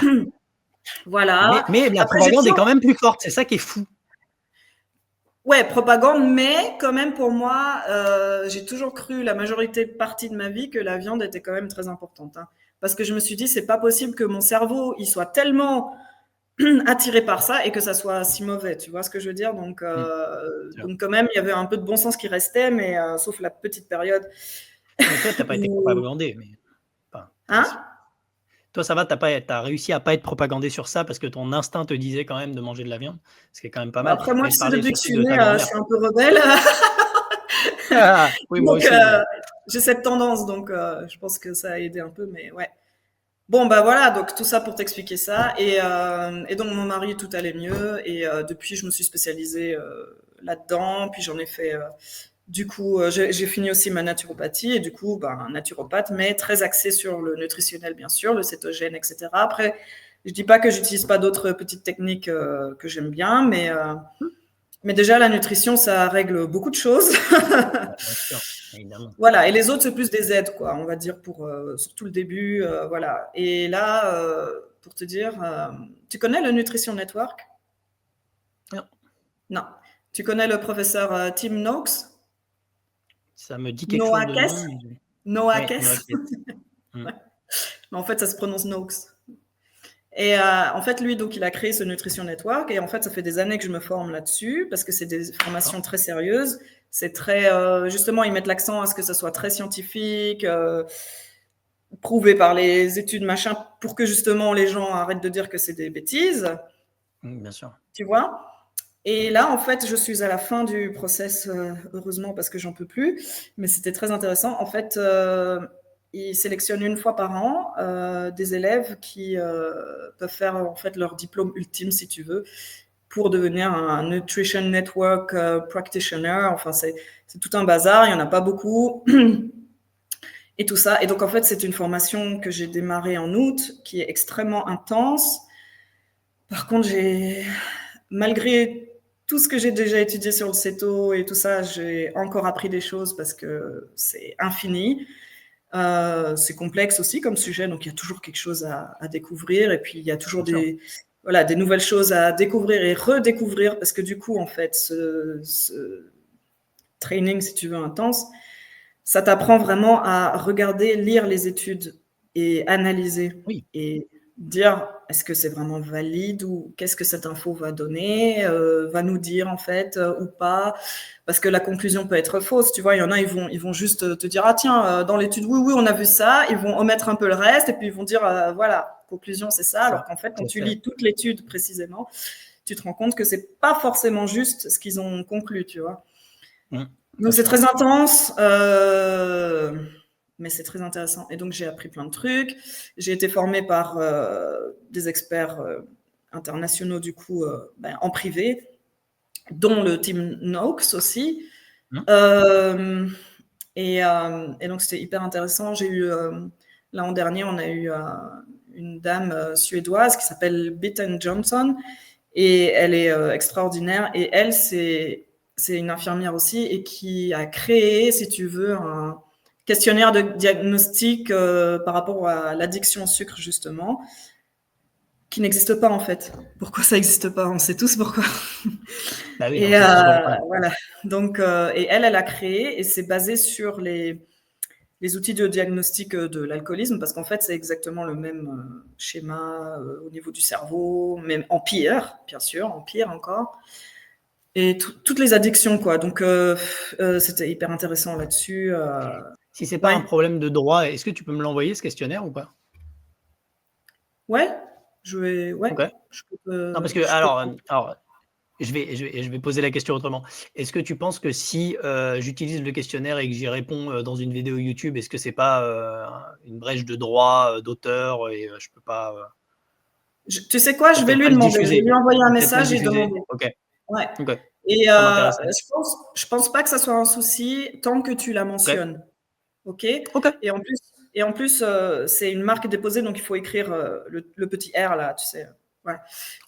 Voilà.
Mais la
Après, j'ai
propagande est
toujours,
quand même plus forte, c'est ça qui est fou.
ouais, propagande, mais quand même pour moi, j'ai toujours cru la majorité partie de ma vie que la viande était quand même très importante, hein. Parce que je me suis dit, c'est pas possible que mon cerveau, il soit tellement attiré par ça et que ça soit si mauvais, tu vois ce que je veux dire?
Mmh, sûr.
Donc quand même, il y avait un peu de bon sens qui restait, mais sauf la petite période
Mais toi, tu as pas été
où,
propagandé, mais enfin,
hein?
toi, ça va, tu as réussi à pas être propagandé sur ça parce que ton instinct te disait quand même de manger de la viande, ce qui est quand même pas
Bah,
mal.
après moi,
Mais
tu
je
sais,
parlais
depuis que je
surtout
suis
de
née,
ta
je
grand-mère.
suis un peu rebelle.
Ah! Oui, moi
Donc
aussi, mais
j'ai cette tendance, donc je pense que ça a aidé un peu, mais ouais. Bon, bah voilà, donc tout ça pour t'expliquer ça. Et donc mon mari, tout allait mieux. Et depuis, je me suis spécialisée là-dedans. Puis j'en ai fait. Du coup, j'ai fini aussi ma naturopathie. Et du coup, ben, un naturopathe, mais très axé sur le nutritionnel, bien sûr, le cétogène, etc. Après, je dis pas que j'utilise pas d'autres petites techniques que j'aime bien, mais déjà, la nutrition, ça règle beaucoup de choses.
bah, bien sûr, évidemment.
Voilà, et les autres, c'est plus des aides, quoi, on va dire, pour surtout le début, voilà. Et là, pour te dire, tu connais le Nutrition Network?
Non,
Non. Tu connais le professeur Tim Noakes?
ça me dit quelque chose de
Noakes?
nom, mais ouais,
Noakes?
Noakes. Mmh.
Mais en fait, ça se prononce Noakes. Et en fait, lui, donc, il a créé ce Nutrition Network. Et en fait, ça fait des années que je me forme là-dessus parce que c'est des
D'accord.
formations très sérieuses. C'est très, justement, ils mettent l'accent à ce que ça soit très scientifique, prouvé par les études, machin, pour que justement les gens arrêtent de dire que c'est des bêtises,
Mmh, bien sûr.
tu vois. Et là, en fait, je suis à la fin du process, heureusement parce que j'en peux plus, mais c'était très intéressant. En fait, ils sélectionnent une fois par an des élèves qui peuvent faire en fait leur diplôme ultime, si tu veux, pour devenir un Nutrition Network Practitioner. Enfin, c'est tout un bazar, il n'y en a pas beaucoup. Et tout ça. Et donc, en fait, c'est une formation que j'ai démarrée en août, qui est extrêmement intense. Par contre, malgré tout ce que j'ai déjà étudié sur le CETO et tout ça, j'ai encore appris des choses parce que c'est infini. C'est complexe aussi comme sujet, donc il y a toujours quelque chose à découvrir. Et puis, il y a toujours des nouvelles choses à découvrir et redécouvrir parce que du coup, en fait, ce training, si tu veux, intense, ça t'apprend vraiment à regarder, lire les études et analyser
Oui.
et dire est-ce que c'est vraiment valide ou qu'est-ce que cette info va donner, va nous dire en fait ou pas, parce que la conclusion peut être fausse. Tu vois, il y en a, ils vont juste te dire ah tiens, dans l'étude oui on a vu ça, ils vont omettre un peu le reste et puis ils vont dire voilà, conclusion c'est ça, alors qu'en fait quand tu lis toute l'étude précisément, tu te rends compte que c'est pas forcément juste ce qu'ils ont conclu, tu vois. Donc c'est très intense, mais c'est très intéressant. Et donc j'ai appris plein de trucs. J'ai été formée par des experts internationaux du coup en privé, dont le team Noakes aussi. Et donc c'était hyper intéressant. J'ai eu l'an dernier, on a eu une dame suédoise qui s'appelle Bitten Johnson et elle est extraordinaire. Et elle, c'est une infirmière aussi et qui a créé, si tu veux, un questionnaire de diagnostic par rapport à l'addiction au sucre, justement, qui n'existe pas en fait. Pourquoi ça n'existe pas? On sait tous pourquoi.
Bah oui,
et voilà. Donc, et elle a créé et c'est basé sur les outils de diagnostic de l'alcoolisme, parce qu'en fait, c'est exactement le même schéma au niveau du cerveau, même en pire, bien sûr, en pire encore. Et toutes les addictions, quoi. Donc, c'était hyper intéressant là-dessus.
Si c'est pas un problème de droit, est-ce que tu peux me l'envoyer, ce questionnaire, ou pas?
Ouais, je vais. Ouais.
Okay.
Je peux,
non, parce que je vais poser la question autrement. Est-ce que tu penses que si j'utilise le questionnaire et que j'y réponds dans une vidéo YouTube, est-ce que c'est pas une brèche de droit d'auteur et je peux pas
tu sais quoi, je vais lui demander. Je vais lui envoyer un message et demander.
Ok.
Ouais.
Okay.
Et
Ça m'intéresse.
je pense pas que ça soit un souci tant que tu la mentionnes. Ok. Et en plus, c'est une marque déposée, donc il faut écrire le petit R là, tu sais. Ouais.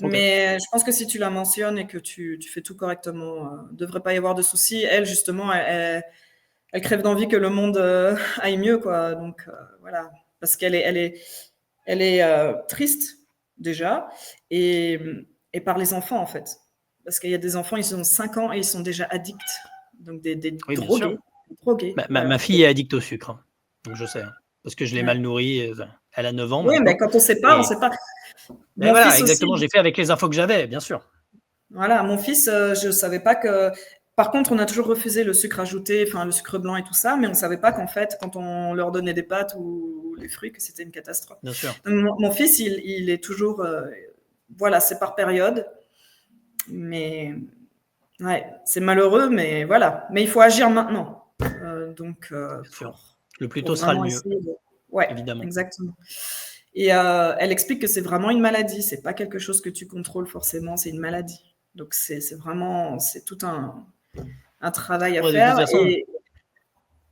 Mais je pense que si tu la mentionnes et que tu fais tout correctement, il ne devrait pas y avoir de souci. Elle, justement, elle crève d'envie que le monde aille mieux, quoi. Donc voilà, parce qu'elle est triste déjà et par les enfants en fait, parce qu'il y a des enfants, ils ont 5 ans et ils sont déjà addicts, donc des drogués.
Ma fille est addicte au sucre, hein. Donc je sais, hein, parce que je l'ai mal nourrie. Elle a 9 ans
oui,
maintenant.
mais quand on sait pas, on sait pas.
Mais voilà, exactement, j'ai fait avec les infos que j'avais, bien sûr.
Voilà, mon fils, je savais pas que. Par contre, on a toujours refusé le sucre ajouté, enfin le sucre blanc et tout ça, mais on savait pas qu'en fait, quand on leur donnait des pâtes ou les fruits, que c'était une catastrophe.
Bien sûr.
Donc, mon fils, il est toujours, voilà, c'est par période, mais ouais, c'est malheureux, mais voilà. Mais il faut agir maintenant. Donc,
bien sûr. Le plus tôt sera le mieux.
Ouais,
évidemment.
Exactement. Et elle explique que c'est vraiment une maladie, c'est pas quelque chose que tu contrôles forcément, c'est une maladie. Donc c'est vraiment, c'est tout un travail à faire.
De toute façon,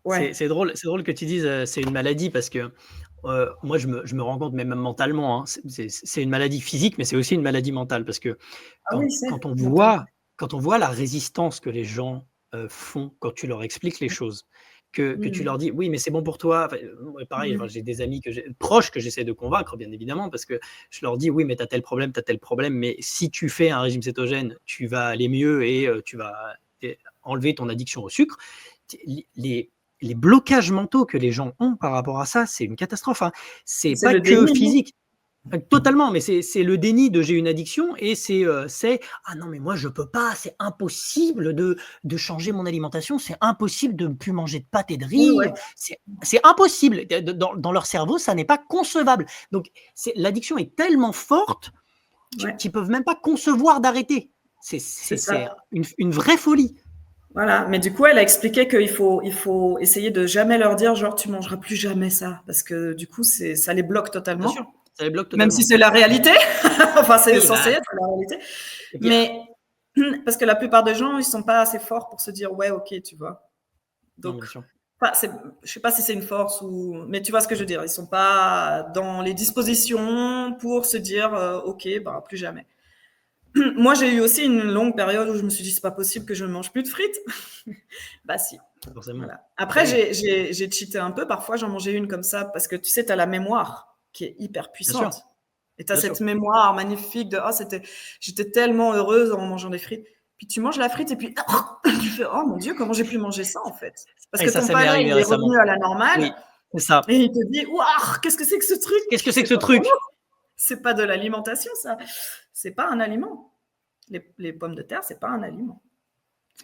ouais.
C'est drôle que tu dises c'est une maladie parce que moi je me rends compte, même mentalement, hein, c'est une maladie physique, mais c'est aussi une maladie mentale parce que quand on voit la résistance que les gens font quand tu leur expliques les choses, que tu leur dis oui mais c'est bon pour toi, pareil, j'ai des amis proches que j'essaie de convaincre bien évidemment, parce que je leur dis oui mais t'as tel problème, mais si tu fais un régime cétogène tu vas aller mieux et tu vas enlever ton addiction au sucre. Les blocages mentaux que les gens ont par rapport à ça, c'est une catastrophe, hein. C'est pas que déni, physique. Totalement, mais c'est le déni de j'ai une addiction et c'est ah non mais moi je peux pas, c'est impossible de changer mon alimentation, c'est impossible de ne plus manger de pâtes et de riz, c'est impossible. Dans leur cerveau, ça n'est pas concevable. Donc l'addiction est tellement forte qu'ils peuvent même pas concevoir d'arrêter. C'est
ça.
une vraie folie.
Voilà, mais du coup, elle a expliqué qu'il faut essayer de jamais leur dire genre tu mangeras plus jamais ça, parce que du coup, ça les bloque
Bien sûr,
totalement,
ça les bloque
même si
totalement.
c'est la réalité. Enfin, c'est
Oui,
censé être la réalité.
et puis,
Mais parce que la plupart des gens, ils sont pas assez forts pour se dire ouais, ok, tu vois.
non,
Donc,
bien sûr.
je sais pas si c'est une force mais tu vois ce que je veux dire. Ils sont pas dans les dispositions pour se dire ok, bah plus jamais. Moi, j'ai eu aussi une longue période où je me suis dit c'est pas possible que je ne mange plus de frites. Bah si.
Forcément.
Voilà.
Eh
Après,
oui,
j'ai cheaté un peu. Parfois, j'en mangeais une comme ça parce que tu sais, tu as la mémoire qui est hyper
bien sûr,
puissante. Et tu as
bien
cette
sûr.
mémoire magnifique de j'étais tellement heureuse en mangeant des frites. Puis tu manges la frite et puis tu fais oh mon Dieu, comment j'ai pu manger ça en fait? Parce
Et
que
ça
ton
m'est
palais,
arrivé
il est
récemment.
revenu à la normale
Oui, c'est ça.
et il te dit waouh, qu'est-ce que c'est que ce truc?
Qu'est-ce que c'est que
C'est
ce
pas pour nous.
truc?
C'est pas de l'alimentation, ça. C'est pas un aliment. Les pommes de terre, c'est pas un aliment.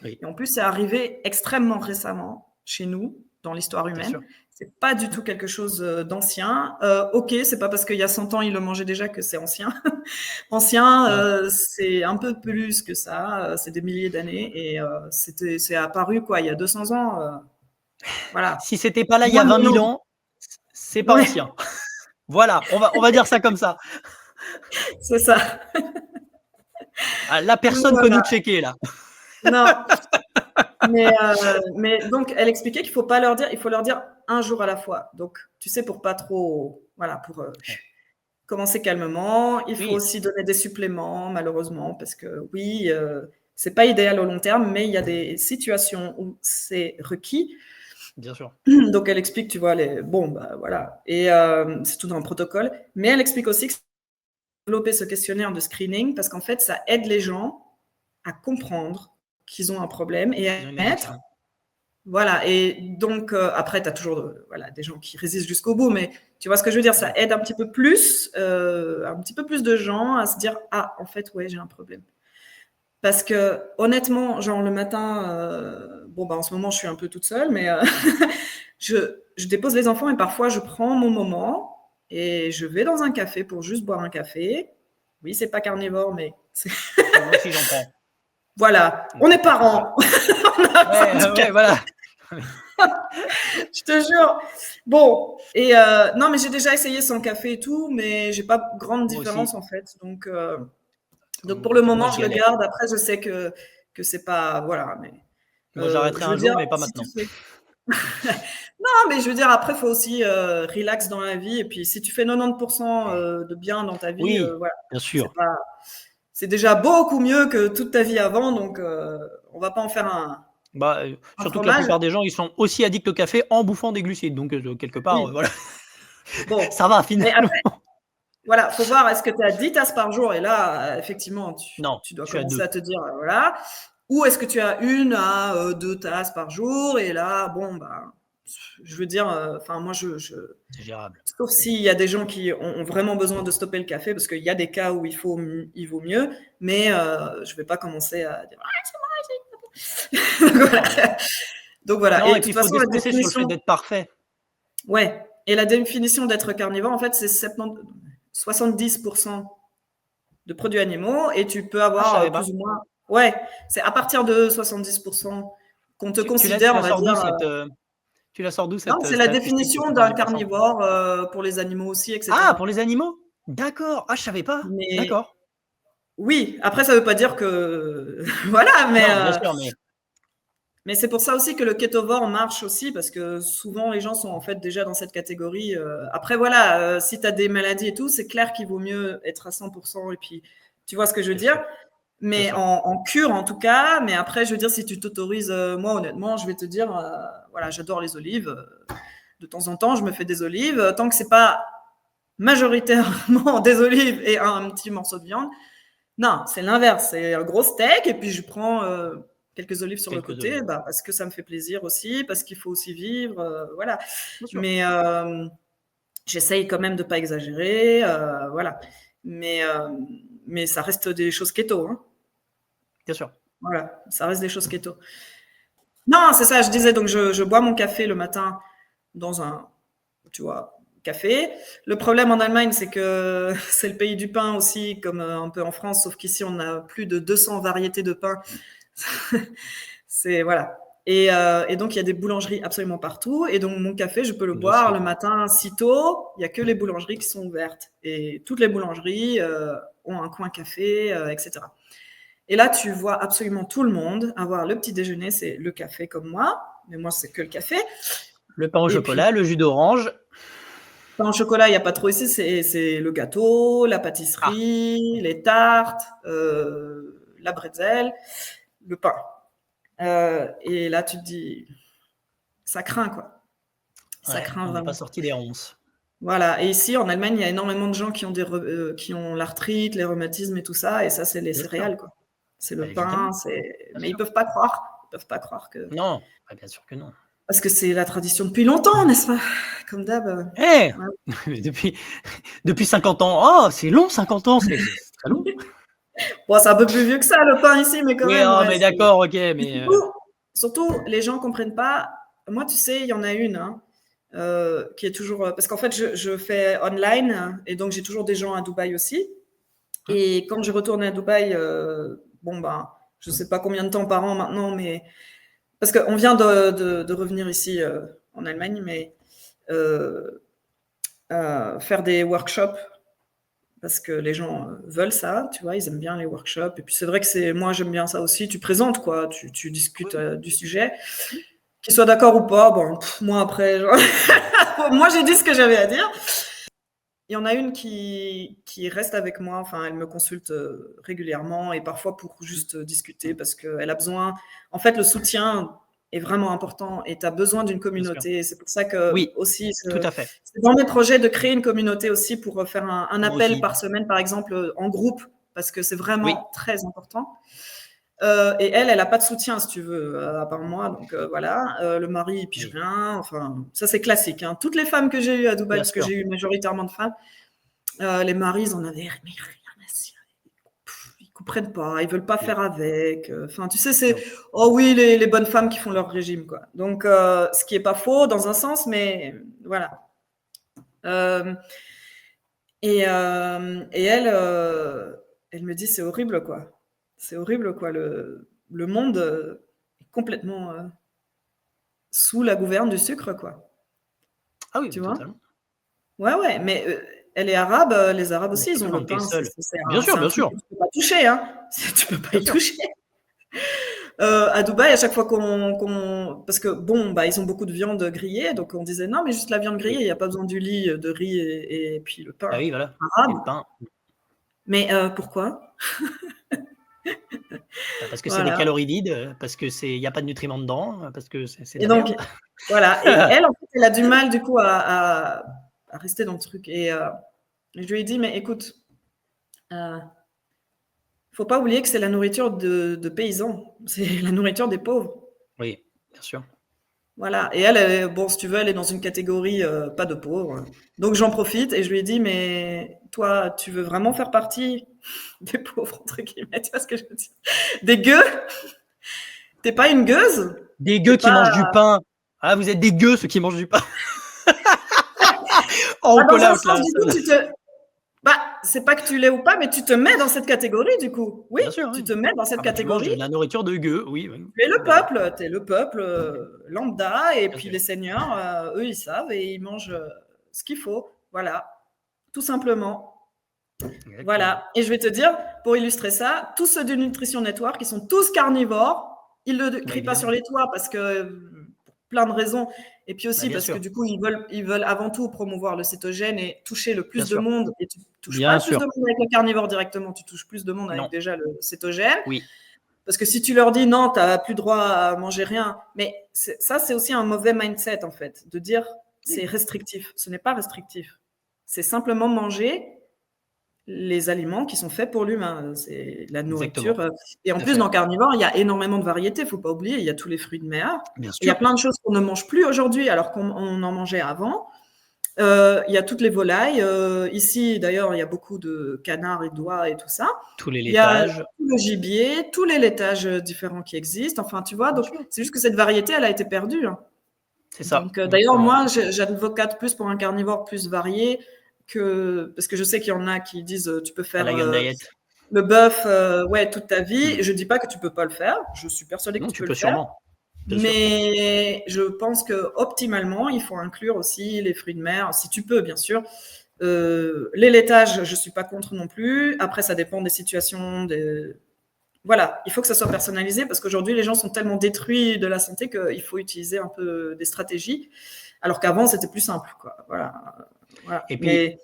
Oui,
Et en plus, c'est arrivé extrêmement récemment chez nous, dans l'histoire
bien
humaine.
sûr.
C'est pas du tout quelque chose d'ancien. Ok, c'est pas parce qu'il y a 100 ans, ils le mangeaient déjà que c'est ancien. Ancien,
Non.
c'est un peu plus que ça. C'est des milliers d'années et c'est apparu quoi, il y a 200 ans. Voilà.
Si c'était pas là il y
Moins
a
de
20 000
nos
ans, c'est pas
Ouais,
ancien. Voilà, on va dire ça comme ça.
c'est ça.
Ah, la
Donc
personne peut
voilà.
nous checker là.
Non, mais donc elle expliquait qu'il faut pas leur dire, il faut leur dire un jour à la fois. Donc tu sais pour pas trop, voilà, pour
Ouais.
commencer calmement. Il faut
Oui,
aussi donner des suppléments, malheureusement, parce que oui, c'est pas idéal au long terme, mais il y a des situations où c'est requis.
bien sûr.
Donc elle explique, tu vois, bon, bah voilà, et c'est tout dans le protocole. Mais elle explique aussi que développer ce questionnaire de screening parce qu'en fait, ça aide les gens à comprendre qu'ils ont un problème et à
Ils ont une
être.
addiction.
Voilà, et donc après, tu as toujours voilà, des gens qui résistent jusqu'au bout, mais tu vois ce que je veux dire,
Bien
ça
sûr.
aide un petit peu plus de gens à se dire, ah, en fait, ouais, j'ai un problème. Parce que honnêtement, genre le matin, bon, bah, en ce moment, je suis un peu toute seule, mais je dépose les enfants et parfois, je prends mon moment et je vais dans un café pour juste boire un café. Oui, c'est pas carnivore, mais
Moi aussi j'en prends.
voilà,
Donc
on est
c'est pas mal.
parents, on a besoin
Ouais,
du
ouais,
café.
voilà.
Je te jure. Bon, et non, mais j'ai déjà essayé sans café et tout, mais j'ai pas grande
Moi aussi.
différence en fait. Donc pour le
Moi
moment,
je
je le
galère.
garde. Après, je sais que c'est pas, voilà. Mais
Moi j'arrêterai
je veux
un
dire,
jour, mais pas
si tu
maintenant.
fais, non, mais je veux dire, après, il faut aussi relax dans la vie. Et puis, si tu fais 90%
Ouais.
de bien dans ta vie,
Oui,
voilà,
bien
c'est
sûr.
pas, c'est déjà beaucoup mieux que toute ta vie avant. Donc, on va pas en faire
Bah,
un
surtout que la
fromage.
plupart des gens, ils sont aussi addicts au café en bouffant des glucides, donc quelque part,
Oui.
voilà,
Bon,
ça va
mais
finalement.
après, voilà, faut voir, est-ce que tu as 10 tasses par jour? Et là, effectivement,
Non,
tu dois
je suis à
commencer
2.
à te dire, voilà. Ou est-ce que tu as 1 à 2 tasses par jour? Et là, bon, bah, je veux dire, enfin, moi,
C'est gérable.
sauf s'il y a des gens qui ont vraiment besoin de stopper le café, parce qu'il y a des cas où il vaut mieux, mais je vais pas commencer à dire, ah, c'est moi,
Non, mais
voilà. Donc voilà.
non
Et
et
de
puis
toute
il faut
façon, la
déstresser sur le fait
définition,
d'être parfait.
ouais. Et la définition d'être carnivore, en fait, c'est 70% de produits animaux et tu peux
Ah, je
avoir
savais
plus
pas.
ou moins. Ouais, c'est à partir de 70% qu'on te
Tu
considère,
la
on va
sors d'où
dire.
cette,
Non, c'est la
statistique de
définition d'un
70?
carnivore pour les animaux aussi,
Ah,
etc.
pour les animaux? D'accord. Ah, je savais pas.
Mais
D'accord.
oui, après, ça veut pas dire que. Voilà,
Non, bien sûr,
mais c'est pour ça aussi que le kétovore marche aussi, parce que souvent les gens sont en fait déjà dans cette catégorie. Après, voilà, si tu as des maladies et tout, c'est clair qu'il vaut mieux être à 100%. Et puis, tu vois ce que je veux
bien
dire?
sûr, bien
Mais
sûr.
en cure en tout cas. Mais après, je veux dire, si tu t'autorises, moi honnêtement, je vais te dire, voilà, j'adore les olives. De temps en temps, je me fais des olives. Tant que c'est pas majoritairement des olives et un petit morceau de viande, non, c'est l'inverse. C'est un gros steak et puis je prends quelques olives sur le
Quelques
côté,
olives.
bah, parce que ça me fait plaisir aussi, parce qu'il faut aussi vivre, voilà.
Bien sûr,
Mais j'essaye quand même de pas exagérer, voilà. Mais, euh, mais ça reste des choses keto, hein.
bien sûr.
Voilà, ça reste des choses keto. Non, c'est ça, je disais, donc je bois mon café le matin dans un, tu vois, café. Le problème en Allemagne, c'est que c'est le pays du pain aussi, comme un peu en France, sauf qu'ici, on a plus de 200 variétés de pain. C'est voilà. Et donc, il y a des boulangeries absolument partout. Et donc, mon café, je peux le
Bien
boire
sûr.
le matin si tôt. Il n'y a que les boulangeries qui sont ouvertes. Et toutes les boulangeries ont un coin café, etc. Et là, tu vois absolument tout le monde avoir le petit déjeuner, c'est le café comme moi. Mais moi, c'est que le café.
Le pain au
Et puis,
chocolat, le jus d'orange.
pain au chocolat, il n'y a pas trop ici. C'est le gâteau, la
Ah,
pâtisserie, les tartes, la bretzel, le pain. Et là, tu te dis, ça craint, quoi. Ça
ouais,
craint
on n'est pas
vraiment.
sorti des ronces.
Voilà. Et ici, en Allemagne, il y a énormément de gens qui ont l'arthrite, les rhumatismes et tout ça. Et ça, c'est les
Bien sûr,
céréales, quoi. C'est
bah,
le pain.
évidemment, bien
Mais ils
sûr.
peuvent pas croire. Ils peuvent pas croire que.
Non, bah, bien sûr que non.
Parce que c'est la tradition depuis longtemps, n'est-ce pas? Comme d'hab.
Eh
Ouais.
depuis 50 ans. Oh, c'est long, 50 ans, c'est très long.
Bon, c'est un peu plus vieux que ça, le pain ici, mais quand
Oui,
même,
oh,
ouais.
mais d'accord, ok,
Mais
mais
surtout, les gens comprennent pas. Moi, tu sais, il y en a une hein, qui est toujours. Parce qu'en fait, je fais online et donc j'ai toujours des gens à Dubaï aussi. Et quand je retourne à Dubaï, bon, ben, je sais pas combien de temps par an maintenant, mais. Parce qu'on vient de revenir ici en Allemagne, mais euh, faire des workshops parce que les gens veulent ça, tu vois, ils aiment bien les workshops. Et puis c'est vrai que moi j'aime bien ça aussi. Tu présentes quoi, tu discutes du sujet, qu'ils soient d'accord ou pas. Bon, moi après, moi j'ai dit ce que j'avais à dire. Il y en a une qui reste avec moi, enfin elle me consulte régulièrement et parfois pour juste discuter parce qu'elle a besoin. En fait, le soutien est vraiment important et tu as besoin d'une
bien sûr.
communauté. C'est pour ça que
Oui,
aussi,
tout à fait.
c'est dans mes projets de créer une communauté aussi pour faire un
Moi
appel
aussi.
par semaine, par exemple, en groupe, parce que c'est
Oui,
vraiment très important. Et elle n'a pas de soutien, si tu veux, à part moi. Donc voilà, le mari, il pige
oui,
rien. Enfin, ça, c'est classique. Hein. Toutes les femmes que j'ai eues à Dubaï,
bien
parce que
sûr.
j'ai eu majoritairement de femmes, les maris, ils en avaient mais rien à cirer. Ils comprennent pas, ils veulent pas
Oui,
faire avec. Enfin, tu sais, c'est
non,
oh oui, les bonnes femmes qui font leur régime, quoi. Donc, ce qui est pas faux dans un sens, mais voilà. Euh, et elle, elle me dit c'est horrible, quoi. C'est horrible, quoi. Le monde est complètement sous la gouverne du sucre, quoi.
ah oui,
Tu
mais
vois?
totalement.
Ouais, ouais, mais elle est arabe, les Arabes
Mais
aussi, ils ont
totalement,
le
tu es
pain.
seul. Bien
C'est
sûr,
un
bien
truc
sûr,
que tu peux pas toucher, hein. Tu peux pas
bien
y
sûr.
toucher. À Dubaï, à chaque fois parce que bon, bah, ils ont beaucoup de viande grillée, donc on disait non, mais juste la viande grillée,
Oui,
il n'y a pas besoin du lit, de riz et puis le
bah
pain
oui, voilà. Et
arabe.
le pain,
Mais pourquoi?
bah, parce que c'est des
Voilà.
calories vides, parce que il y a pas de nutriments dedans, parce que c'est de
Et
la
donc,
merde.
voilà. Et elle, en fait, elle a du mal du coup à rester dans le truc. Et je lui ai dit, mais écoute, euh, faut pas oublier que c'est la nourriture de paysans, c'est la nourriture des pauvres.
Oui, bien sûr.
Voilà. Et elle, bon, si tu veux, elle est dans une catégorie pas de pauvre. Donc j'en profite et je lui ai dit, mais toi, tu veux vraiment faire partie des pauvres, entre guillemets, tu vois ce que je veux dire? Des gueux? T'es pas une gueuse?
Des
T'es
gueux qui
pas.
mangent du pain. Ah, vous êtes des gueux, ceux qui mangent du pain.
Bah,
Oh,
dans
call
un
out
sens,
là,
du coup,
celle-là.
bah, c'est pas que tu l'es ou pas, mais tu te mets dans cette catégorie, du coup. Oui,
Bien sûr,
tu
oui.
te mets dans cette
Ah bah, tu manges de
catégorie.
la nourriture de gueux, oui, oui.
Tu es le
Mais
peuple, tu es le peuple lambda, et
bien
puis
sûr,
les seigneurs, eux, ils savent et ils mangent ce qu'il faut. Voilà, tout simplement.
exactement.
Voilà. Et je vais te dire, pour illustrer ça, tous ceux du Nutrition Network, qui sont tous carnivores, ils ne le
Bah,
crient pas sur
évidemment.
les toits parce que, pour plein de raisons. Et puis
Bah,
aussi
bien
parce que
sûr,
du coup, ils veulent avant tout promouvoir le cétogène et toucher le
bien
plus de
sûr,
monde. Et tu ne touches pas
bien
le plus de
sûr.
monde avec le carnivore directement, tu touches plus de monde avec
Non,
déjà le cétogène.
oui,
Parce que si tu leur dis non, tu n'as plus droit à manger rien, mais ça, c'est aussi un mauvais mindset en fait, de dire c'est
oui,
restrictif. Ce n'est pas restrictif. C'est simplement manger les aliments qui sont faits pour l'humain. C'est la
exactement.
nourriture. Et en
Tout à
plus, dans
fait.
carnivore, il y a énormément de variétés. Il ne faut pas oublier, il y a tous les fruits de mer.
Bien
Il y a
sûr.
plein de choses qu'on ne mange plus aujourd'hui, alors qu'on en mangeait avant. Il y a toutes les volailles. Ici, d'ailleurs, il y a beaucoup de canards et d'oies et tout ça.
Tous les
Il y a
laitages,
tout le gibier, tous les laitages différents qui existent. Enfin, tu vois,
bien
donc
sûr.
c'est juste que cette variété, elle a été perdue. Hein.
C'est ça.
Donc, d'ailleurs, moi, j'advocate plus pour un carnivore plus varié parce que je sais qu'il y en a qui disent tu peux faire
La gun diet.
le bœuf toute ta vie. Je dis pas que tu peux pas le faire. Je suis persuadée que
Non,
tu peux
peux
le faire.
sûrement. Bien sûr.
Mais je pense que optimalement, il faut inclure aussi les fruits de mer, si tu peux, bien sûr. Les laitages, je suis pas contre non plus. Après, ça dépend des situations. Voilà, il faut que ça soit personnalisé parce qu'aujourd'hui, les gens sont tellement détruits de la santé qu'il faut utiliser un peu des stratégies. Alors qu'avant, c'était plus simple, quoi. Voilà.
Et puis,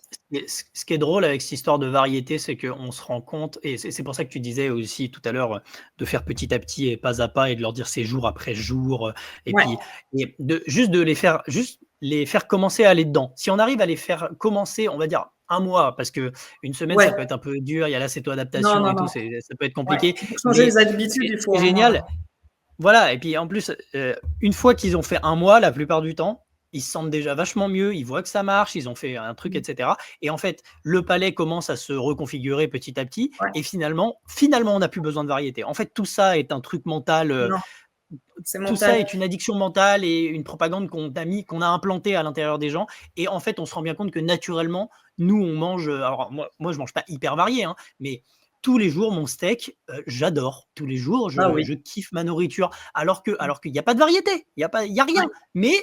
ce qui est drôle avec cette histoire de variété, c'est qu'on se rend compte, et c'est pour ça que tu disais aussi tout à l'heure de faire petit à petit et pas à pas et de leur dire c'est jour après jour, et
Ouais.
puis juste les faire commencer à aller dedans. Si on arrive à les faire commencer, on va dire un mois, parce que une semaine ça peut être un peu dur, il y a l'acéto-adaptation et tout, ça peut être compliqué.
Pour changer
Mais
les habitudes, il
ce
faut
qui est
un mois.
génial, voilà, et puis en plus, une fois qu'ils ont fait un mois, la plupart du temps, ils se sentent déjà vachement mieux, ils voient que ça marche, ils ont fait un truc, etc. Et en fait, le palais commence à se reconfigurer petit à petit, et finalement, on n'a plus besoin de variété. En fait, tout ça est un truc mental.
Non, c'est
Tout ça
mental.
est une addiction mentale et une propagande qu'on a implantée à l'intérieur des gens. Et en fait, on se rend bien compte que naturellement, nous, on mange. Alors, moi je mange pas hyper varié, hein, mais tous les jours, mon steak, j'adore. Tous les jours, je kiffe ma nourriture. Alors qu'il n'y a pas de variété, il y a rien. Mais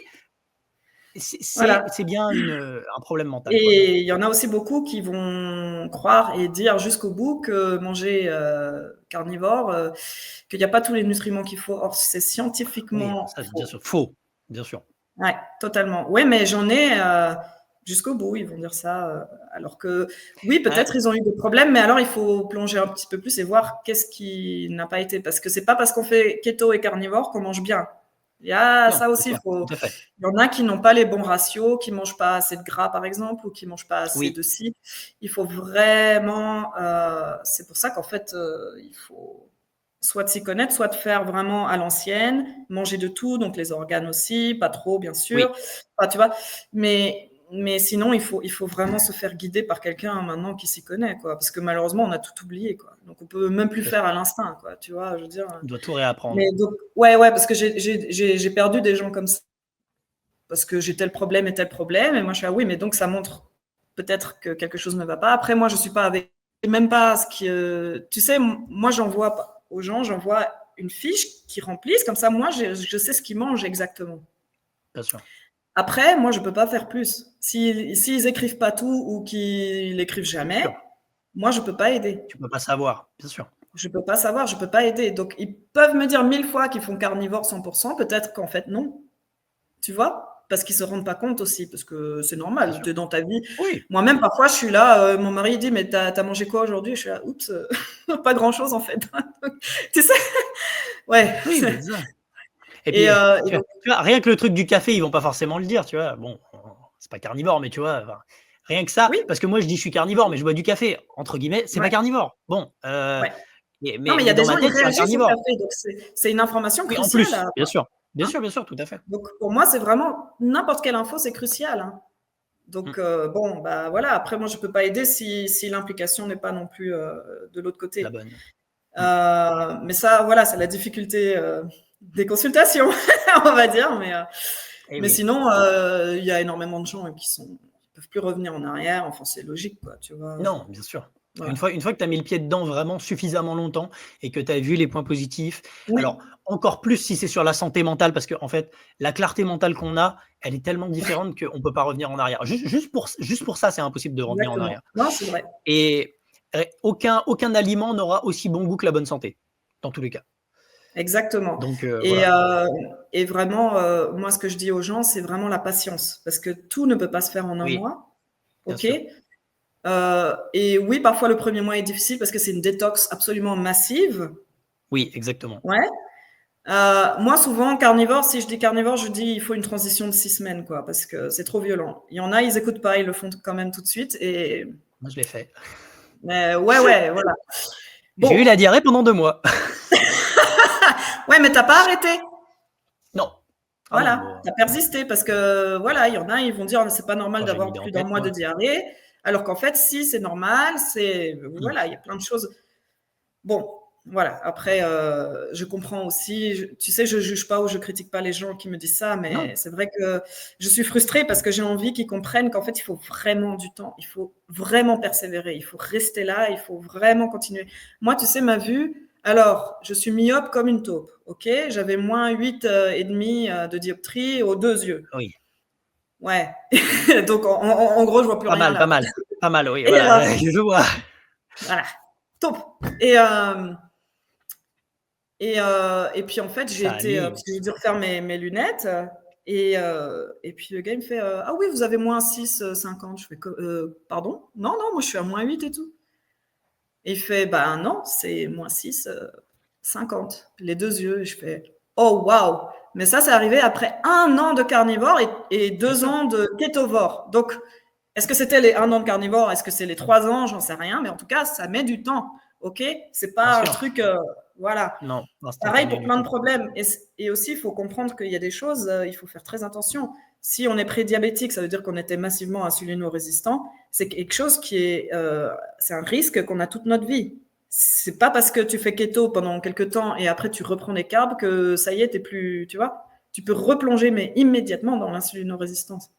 c'est bien un problème mental.
Et il y en a aussi beaucoup qui vont croire et dire jusqu'au bout que manger carnivore, qu'il n'y a pas tous les nutriments qu'il faut. Or, c'est scientifiquement
ça,
faux.
bien sûr, faux, bien sûr.
Ouais, totalement. Ouais, mais j'en ai jusqu'au bout, ils vont dire ça. Alors que, oui, peut-être ils ont eu des problèmes, mais alors il faut plonger un petit peu plus et voir qu'est-ce qui n'a pas été. Parce que c'est pas parce qu'on fait keto et carnivore qu'on mange bien. Il y a ça aussi, il y en a qui n'ont pas les bons ratios, qui mangent pas assez de gras, par exemple, ou qui mangent pas assez de ci. Il faut vraiment, c'est pour ça qu'en fait, il faut soit de s'y connaître, soit de faire vraiment à l'ancienne, manger de tout, donc les organes aussi, pas trop, bien sûr. Enfin, tu vois, mais sinon, il faut vraiment se faire guider par quelqu'un maintenant qui s'y connaît, quoi. Parce que malheureusement, on a tout oublié, quoi. Donc, on peut même plus faire à l'instinct, quoi. Tu vois, je veux dire.
On doit tout réapprendre.
Mais donc, ouais, parce que j'ai perdu des gens comme ça. Parce que j'ai tel problème et tel problème. Et moi, je suis oui, mais donc ça montre peut-être que quelque chose ne va pas. Après, moi, je suis pas avec, même pas ce qui, tu sais, moi, j'envoie aux gens, j'envoie une fiche qu'ils remplissent. Comme ça, moi, je sais ce qu'ils mangent exactement.
Bien sûr.
Après, moi, je peux pas faire plus. S'ils écrivent pas tout ou qu'ils écrivent jamais, moi, je peux pas aider.
Tu peux pas savoir, bien sûr.
Je peux pas savoir, je peux pas aider. Donc, ils peuvent me dire 1000 fois qu'ils font carnivore 100%, peut-être qu'en fait, non. Tu vois? Parce qu'ils se rendent pas compte aussi, parce que c'est normal, tu es dans ta vie.
Oui.
Moi-même, parfois, je suis là, mon mari dit, mais t'as mangé quoi aujourd'hui? Je suis là, oups, pas grand-chose en fait. Tu sais? Ouais.
Oui, mais ça. Et puis, tu vois, rien que le truc du café, ils vont pas forcément le dire, tu vois. Bon, c'est pas carnivore, mais tu vois, rien que ça, parce que moi, je dis je suis carnivore, mais je bois du café, entre guillemets, c'est pas carnivore. Bon,
non, mais il y a
dans
des
ma
gens,
tête,
ils
c'est un
réagissent au
carnivore.
café, donc c'est une information
Oui,
cruciale.
en plus, bien sûr. Bien sûr, tout à fait.
Donc, pour moi, c'est vraiment n'importe quelle info, c'est crucial. Hein. Donc, bon, bah voilà. Après, moi, je peux pas aider si l'implication n'est pas non plus de l'autre côté.
La bonne.
Mais ça, voilà, c'est la difficulté des consultations, on va dire. Mais sinon, il y a énormément de gens qui peuvent plus revenir en arrière. Enfin, c'est logique, quoi, tu vois.
Non, bien sûr.
Voilà.
Une fois que tu as mis le pied dedans vraiment suffisamment longtemps et que tu as vu les points positifs,
Oui.
alors encore plus si c'est sur la santé mentale, parce que en fait, la clarté mentale qu'on a, elle est tellement différente qu'on ne peut pas revenir en arrière. Juste pour ça, c'est impossible de revenir en arrière.
Non, c'est vrai.
Et aucun aliment n'aura aussi bon goût que la bonne santé, dans tous les cas.
Exactement.
Donc,
et vraiment, moi, ce que je dis aux gens, c'est vraiment la patience. Parce que tout ne peut pas se faire en un mois. OK. Et oui, parfois, le premier mois est difficile parce que c'est une détox absolument massive.
Oui, exactement.
Ouais. Moi, souvent, carnivore, si je dis carnivore, je dis il faut une transition de 6 semaines, quoi, parce que c'est trop violent. Il y en a, ils n'écoutent pas, ils le font quand même tout de suite. Et...
Moi, je l'ai fait.
Mais ouais, voilà.
Bon. J'ai eu la diarrhée pendant 2 mois.
Ouais, mais t'as pas arrêté.
Non.
Voilà, t'as persisté parce que voilà, il y en a, ils vont dire c'est pas normal d'avoir plus d'un mois de diarrhée, alors qu'en fait, si c'est normal, voilà, il y a plein de choses. Bon, voilà, après, je comprends aussi, tu sais, je juge pas ou je critique pas les gens qui me disent ça,
Non,
mais c'est vrai que je suis frustrée parce que j'ai envie qu'ils comprennent qu'en fait, il faut vraiment du temps, il faut vraiment persévérer, il faut rester là, il faut vraiment continuer. Moi, tu sais, ma vue, alors, je suis myope comme une taupe, ok? J'avais moins 8 et demi de dioptrie aux deux yeux.
oui.
Ouais. Donc, en gros, je vois plus
Pas
rien
mal,
là.
pas mal. Pas mal, oui,
Et
voilà, je vois.
voilà, taupe. Et puis en fait, j'ai
Ça
été,
aligne.
parce que j'ai dû refaire mes lunettes, et puis le gars il me fait, «Ah oui, vous avez -6, 50». Je fais: Pardon? Non, non, moi je suis à -8 et tout». Et il fait: «Bah non, c'est -6, 50, les 2 yeux». Et je fais: «Oh waouh!» Mais ça, c'est arrivé après 1 an de carnivore et
Bien
2
sûr,
ans de kétovore. Donc, est-ce que c'était les 1 an de carnivore? Est-ce que c'est les 3 ans? J'en sais rien, mais en tout cas, ça met du temps, OK? C'est
bien
pas un
sûr.
truc, voilà.
Non,
Pareil
instantané
pour
du
plein de
tout.
problèmes. Et aussi, il faut comprendre qu'il y a des choses, il faut faire très attention. Si on est prédiabétique, ça veut dire qu'on était massivement insulino-résistant. C'est quelque chose qui est, c'est un risque qu'on a toute notre vie. C'est pas parce que tu fais keto pendant quelques temps et après tu reprends les carbs que ça y est, t'es plus, tu vois. Tu peux replonger, mais immédiatement dans l'insulino-résistance.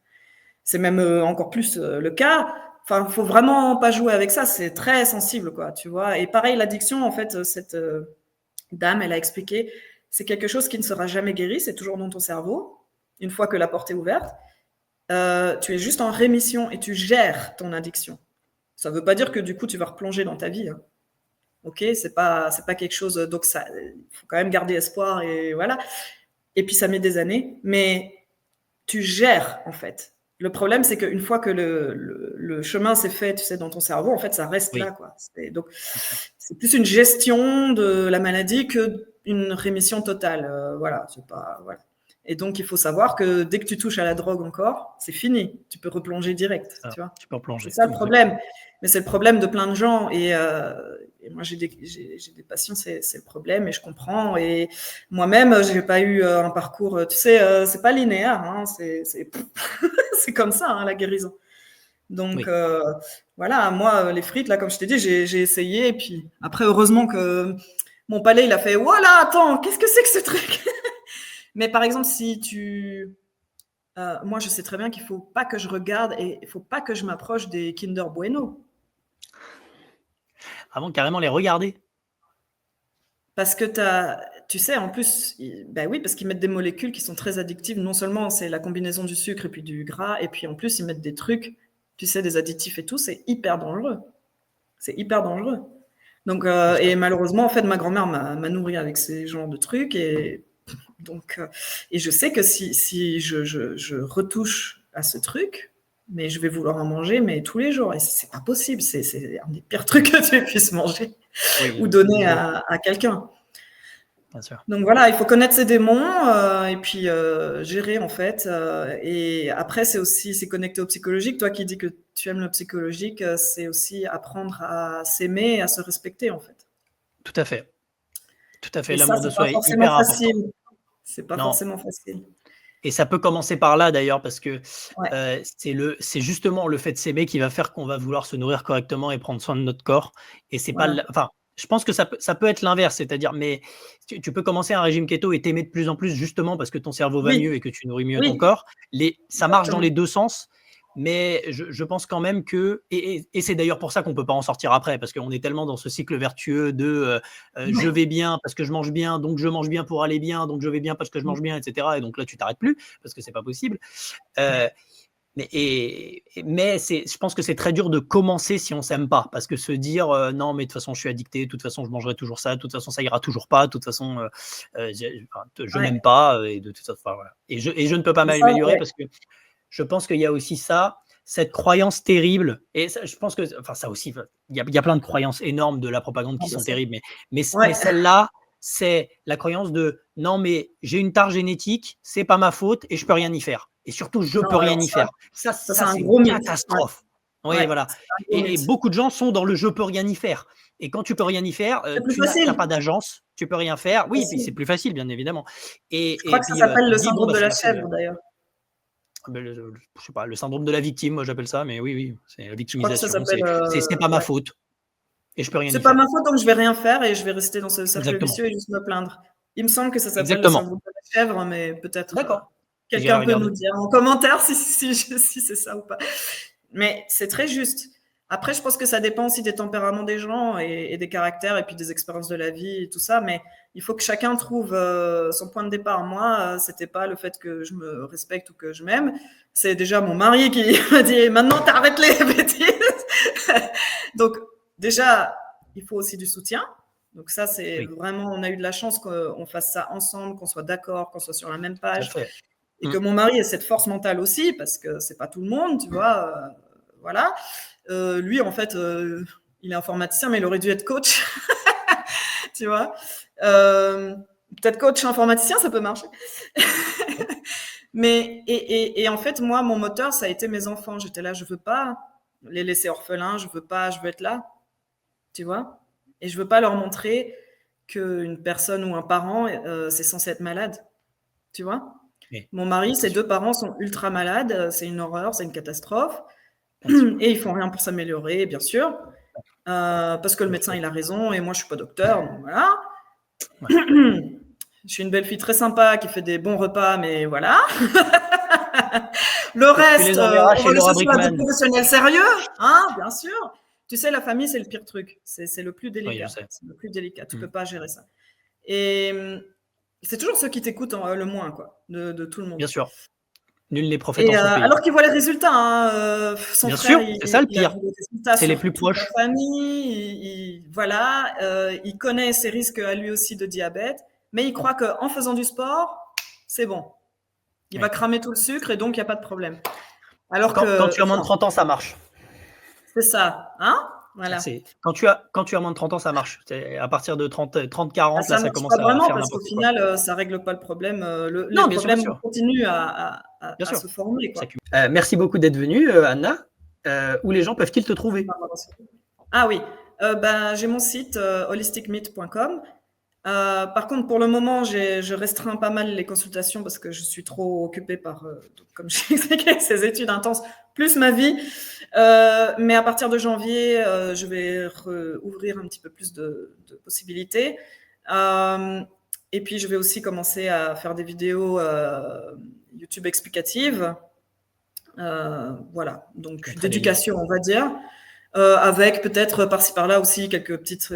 C'est même encore plus le cas. Enfin, faut vraiment pas jouer avec ça. C'est très sensible, quoi, tu vois. Et pareil, l'addiction, en fait, cette dame, elle a expliqué, c'est quelque chose qui ne sera jamais guéri, c'est toujours dans ton cerveau, une fois que la porte est ouverte. Tu es juste en rémission et tu gères ton addiction. Ça ne veut pas dire que du coup, tu vas replonger dans ta vie. Hein. Ok, c'est pas quelque chose. Donc, il faut quand même garder espoir et voilà. Et puis, ça met des années, mais tu gères en fait. Le problème, c'est qu'une fois que le chemin s'est fait, tu sais, dans ton cerveau, en fait, ça reste
Oui,
là, quoi. Donc,
bien sûr.
c'est plus une gestion de la maladie qu'une rémission totale. Voilà, c'est pas, voilà. Et donc, il faut savoir que dès que tu touches à la drogue encore, c'est fini. Tu peux replonger direct,
Ça,
tu vois.
tu peux
C'est
replonger,
ça le
exactement.
problème. Mais c'est le problème de plein de gens. Et moi, j'ai des patients, c'est le problème, et je comprends. Et moi-même, j'ai pas eu un parcours, tu sais, c'est pas linéaire. Hein, c'est comme ça, hein, la guérison. Donc
Oui.
voilà, moi, les frites, là, comme je t'ai dit, j'ai essayé. Et puis après, heureusement que mon palais, il a fait, voilà, attends, qu'est-ce que c'est que ce truc? Mais par exemple, si tu... moi, je sais très bien qu'il faut pas que je regarde et il faut pas que je m'approche des Kinder Bueno.
Avant carrément les regarder.
Parce que tu sais, en plus, ben oui, parce qu'ils mettent des molécules qui sont très addictives. Non seulement c'est la combinaison du sucre et puis du gras, et puis en plus, ils mettent des trucs, tu sais, des additifs et tout, c'est hyper dangereux. C'est hyper dangereux. Donc,
Bien sûr.
et malheureusement, en fait, ma grand-mère m'a nourri avec ces genres de trucs. Et donc, et je sais que si je retouche à ce truc, mais je vais vouloir en manger, mais tous les jours. Et c'est pas possible. C'est un des pires trucs que tu puisses manger
Oui,
ou donner
oui,
à quelqu'un.
bien sûr.
Donc voilà, il faut connaître ses démons et puis gérer en fait. Et après, c'est connecté au psychologique. Toi qui dis que tu aimes le psychologique, c'est aussi apprendre à s'aimer et à se respecter en fait.
Tout à fait. Tout à fait.
Et ça,
L'amour de
c'est pas
soi est
forcément
hyper important.
facile. C'est pas
Non.
forcément facile.
Et ça peut commencer par là d'ailleurs parce que,
Ouais,
c'est justement le fait de s'aimer qui va faire qu'on va vouloir se nourrir correctement et prendre soin de notre corps et c'est pas
voilà.
l enfin, je pense que ça peut être l'inverse, c'est-à-dire mais tu peux commencer un régime keto et t'aimer de plus en plus justement parce que ton cerveau va
Oui,
mieux et que tu nourris mieux ton
oui,
corps. Ça marche dans
exactement.
les 2 sens, mais je pense quand même que et c'est d'ailleurs pour ça qu'on peut pas en sortir après parce qu'on est tellement dans ce cycle vertueux de, je
Ouais.
vais bien parce que je mange bien, donc je mange bien pour aller bien, donc je vais bien parce que je mange bien et cetera et donc là tu t'arrêtes plus parce que c'est pas possible. Heu, mais je pense que c'est très dur de commencer si on s'aime pas parce que se dire, «Non mais de toute façon je suis addicté, de toute façon je mangerai toujours ça, de toute façon ça ira toujours pas, de toute façon, je
Ouais.
m'aime pas, et de toute façon» enfin voilà et je ne peux pas
C'est ça,
m'améliorer
ouais.
parce que je pense qu'il y a aussi ça, cette croyance terrible et ça je pense que enfin ça aussi, enfin, il y a plein de croyances énormes de la propagande
Ah
qui
bah
sont
ça.
terribles, mais
Ouais.
celle-là, c'est la croyance de: «Non mais j'ai une tare génétique, c'est pas ma faute et je peux rien y faire et surtout je
Non,
peux
alors
rien y faire». Ça
ça c'est
ça
un
c'est une
gros mythe. Ouais,
catastrophe. Oui
ouais,
voilà
c'est un gros
et
mythe.
beaucoup de gens sont dans le «je peux rien y faire» et quand tu peux rien y faire,
C'est plus
tu n'as
facile.
pas d'agence, tu peux rien faire. Oui, puis c'est
Facile.
plus facile bien évidemment
Je crois
et
que ça
puis,
s'appelle
tu
le
te dis: «Bon
syndrome
bah
de
c'est
la
facile».
chèvre d'ailleurs.
Beh, je sais pas, le syndrome de la victime, moi j'appelle ça, mais oui, oui, c'est la
Je crois que ça
victimisation,
s'appelle,
c'est pas ma
ouais.
faute et je peux rien
C'est
y
pas
faire.
ma faute, donc je vais rien faire et je vais rester dans ce cercle
Exactement.
vicieux et juste me plaindre. Il me semble que ça s'appelle le
Exactement.
syndrome de la chèvre, mais peut-être
D'accord.
quelqu'un
J'irai
peut nous
regarder.
dire en commentaire si c'est ça ou pas. Mais c'est très juste. Après, je pense que ça dépend aussi des tempéraments des gens et des caractères et puis des expériences de la vie et tout ça. Mais il faut que chacun trouve son point de départ. Moi, c'était pas le fait que je me respecte ou que je m'aime. C'est déjà mon mari qui m'a dit maintenant t'arrêtes les bêtises. Donc déjà, il faut aussi du soutien. Donc ça, c'est
Oui,
vraiment, on a eu de la chance qu'on fasse ça ensemble, qu'on soit d'accord, qu'on soit sur la même
tout à
page
fait.
et
Mmh.
que mon mari ait cette force mentale aussi, parce que c'est pas tout le monde, tu vois. Voilà. Lui, en fait, il est informaticien, mais il aurait dû être coach, tu vois. Peut-être coach informaticien, ça peut marcher. Mais et en fait, moi, mon moteur, ça a été mes enfants. J'étais là, je veux pas les laisser orphelins, je veux pas, je veux être là, tu vois. Et je veux pas leur montrer qu'une personne ou un parent, c'est censé être malade, tu vois.
Oui,
Mon mari,
bien
ses
sûr,
deux parents sont ultra malades, c'est une horreur, c'est une catastrophe.
bien sûr.
Et ils font rien pour s'améliorer, bien sûr, parce que le
Bien
médecin,
sûr.
il a raison et moi, je suis pas docteur, donc voilà.
Ouais.
Je suis une belle fille très sympa qui fait des bons repas, mais voilà. Le
Tu
reste,
les enverras
on
chez
va laisser
Laura
ça à des
Brickman.
professionnels sérieux, hein, bien sûr. Tu sais, la famille, c'est le pire truc. C'est le plus
Oui, je
délicat.
sais.
C'est le plus délicat. Tu
Mmh.
peux pas gérer ça. Et c'est toujours ceux qui t'écoutent le moins, quoi, de tout le
Bien
monde.
sûr. Nul n'est prophète
Et
en son pays.
alors qu'il voit les résultats, hein, son
Bien
frère,
sûr, c'est ça le
il a
pire.
vu les résultats
C'est les
sur
plus
toute la
proches.
famille, voilà, il connaît ses risques à lui aussi de diabète, mais il croit qu'en faisant du sport, c'est bon. Il va
Ouais.
cramer tout le sucre et donc il y a pas de problème. Alors
Quand
que
tu as moins de
non,
30 ans, ça marche.
c'est ça, hein? Voilà.
C'est quand tu as moins de 30 ans, ça marche. C'est à partir de 30-40, là,
Ça
ça
marche pas
commence à
vraiment
faire
parce qu'au
n'importe quoi.
final, ça règle pas le problème, les
Non, bien sûr, bien
problèmes
sûr.
continuent
Bien
à
sûr.
se former,
Ça
quoi.
cumule. Merci beaucoup d'être venue, Anna. Où les gens peuvent-ils te trouver?
Ah oui, ben, j'ai mon site, holisticmeat.com. Par contre, pour le moment, je restreins pas mal les consultations parce que je suis trop occupée par, donc, comme j'ai expliqué, ces études intenses, plus ma vie. Mais à partir de janvier, je vais ouvrir un petit peu plus de possibilités. Et puis, je vais aussi commencer à faire des vidéos YouTube explicatives. Voilà, donc
Très bien.
d'éducation, on va dire. Avec peut-être par-ci par-là aussi quelques petites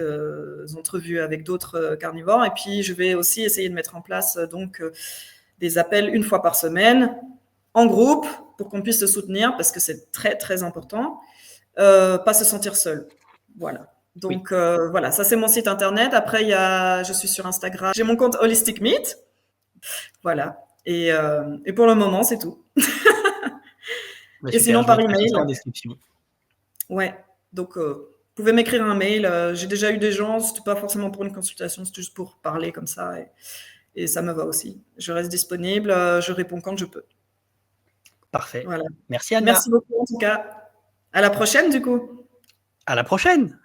entrevues avec d'autres carnivores. Et puis, je vais aussi essayer de mettre en place des appels une fois par semaine en groupe pour qu'on puisse se soutenir parce que c'est très, très important. Pas se sentir seul. Voilà.
Oui,
Donc, voilà, ça c'est mon site internet. Après, je suis sur Instagram. J'ai mon compte Holistic Meat. Voilà. Et pour le moment, c'est tout.
bah,
Et
super,
sinon,
je
par
mettrai tout
email.
ça en description.
Ouais, donc vous pouvez m'écrire un mail. J'ai déjà eu des gens, c'était pas forcément pour une consultation, c'était juste pour parler comme ça et ça me va aussi. Je reste disponible, je réponds quand je peux.
Parfait.
Voilà.
Merci Anna.
Merci beaucoup en tout cas. À la prochaine du coup.
À la prochaine!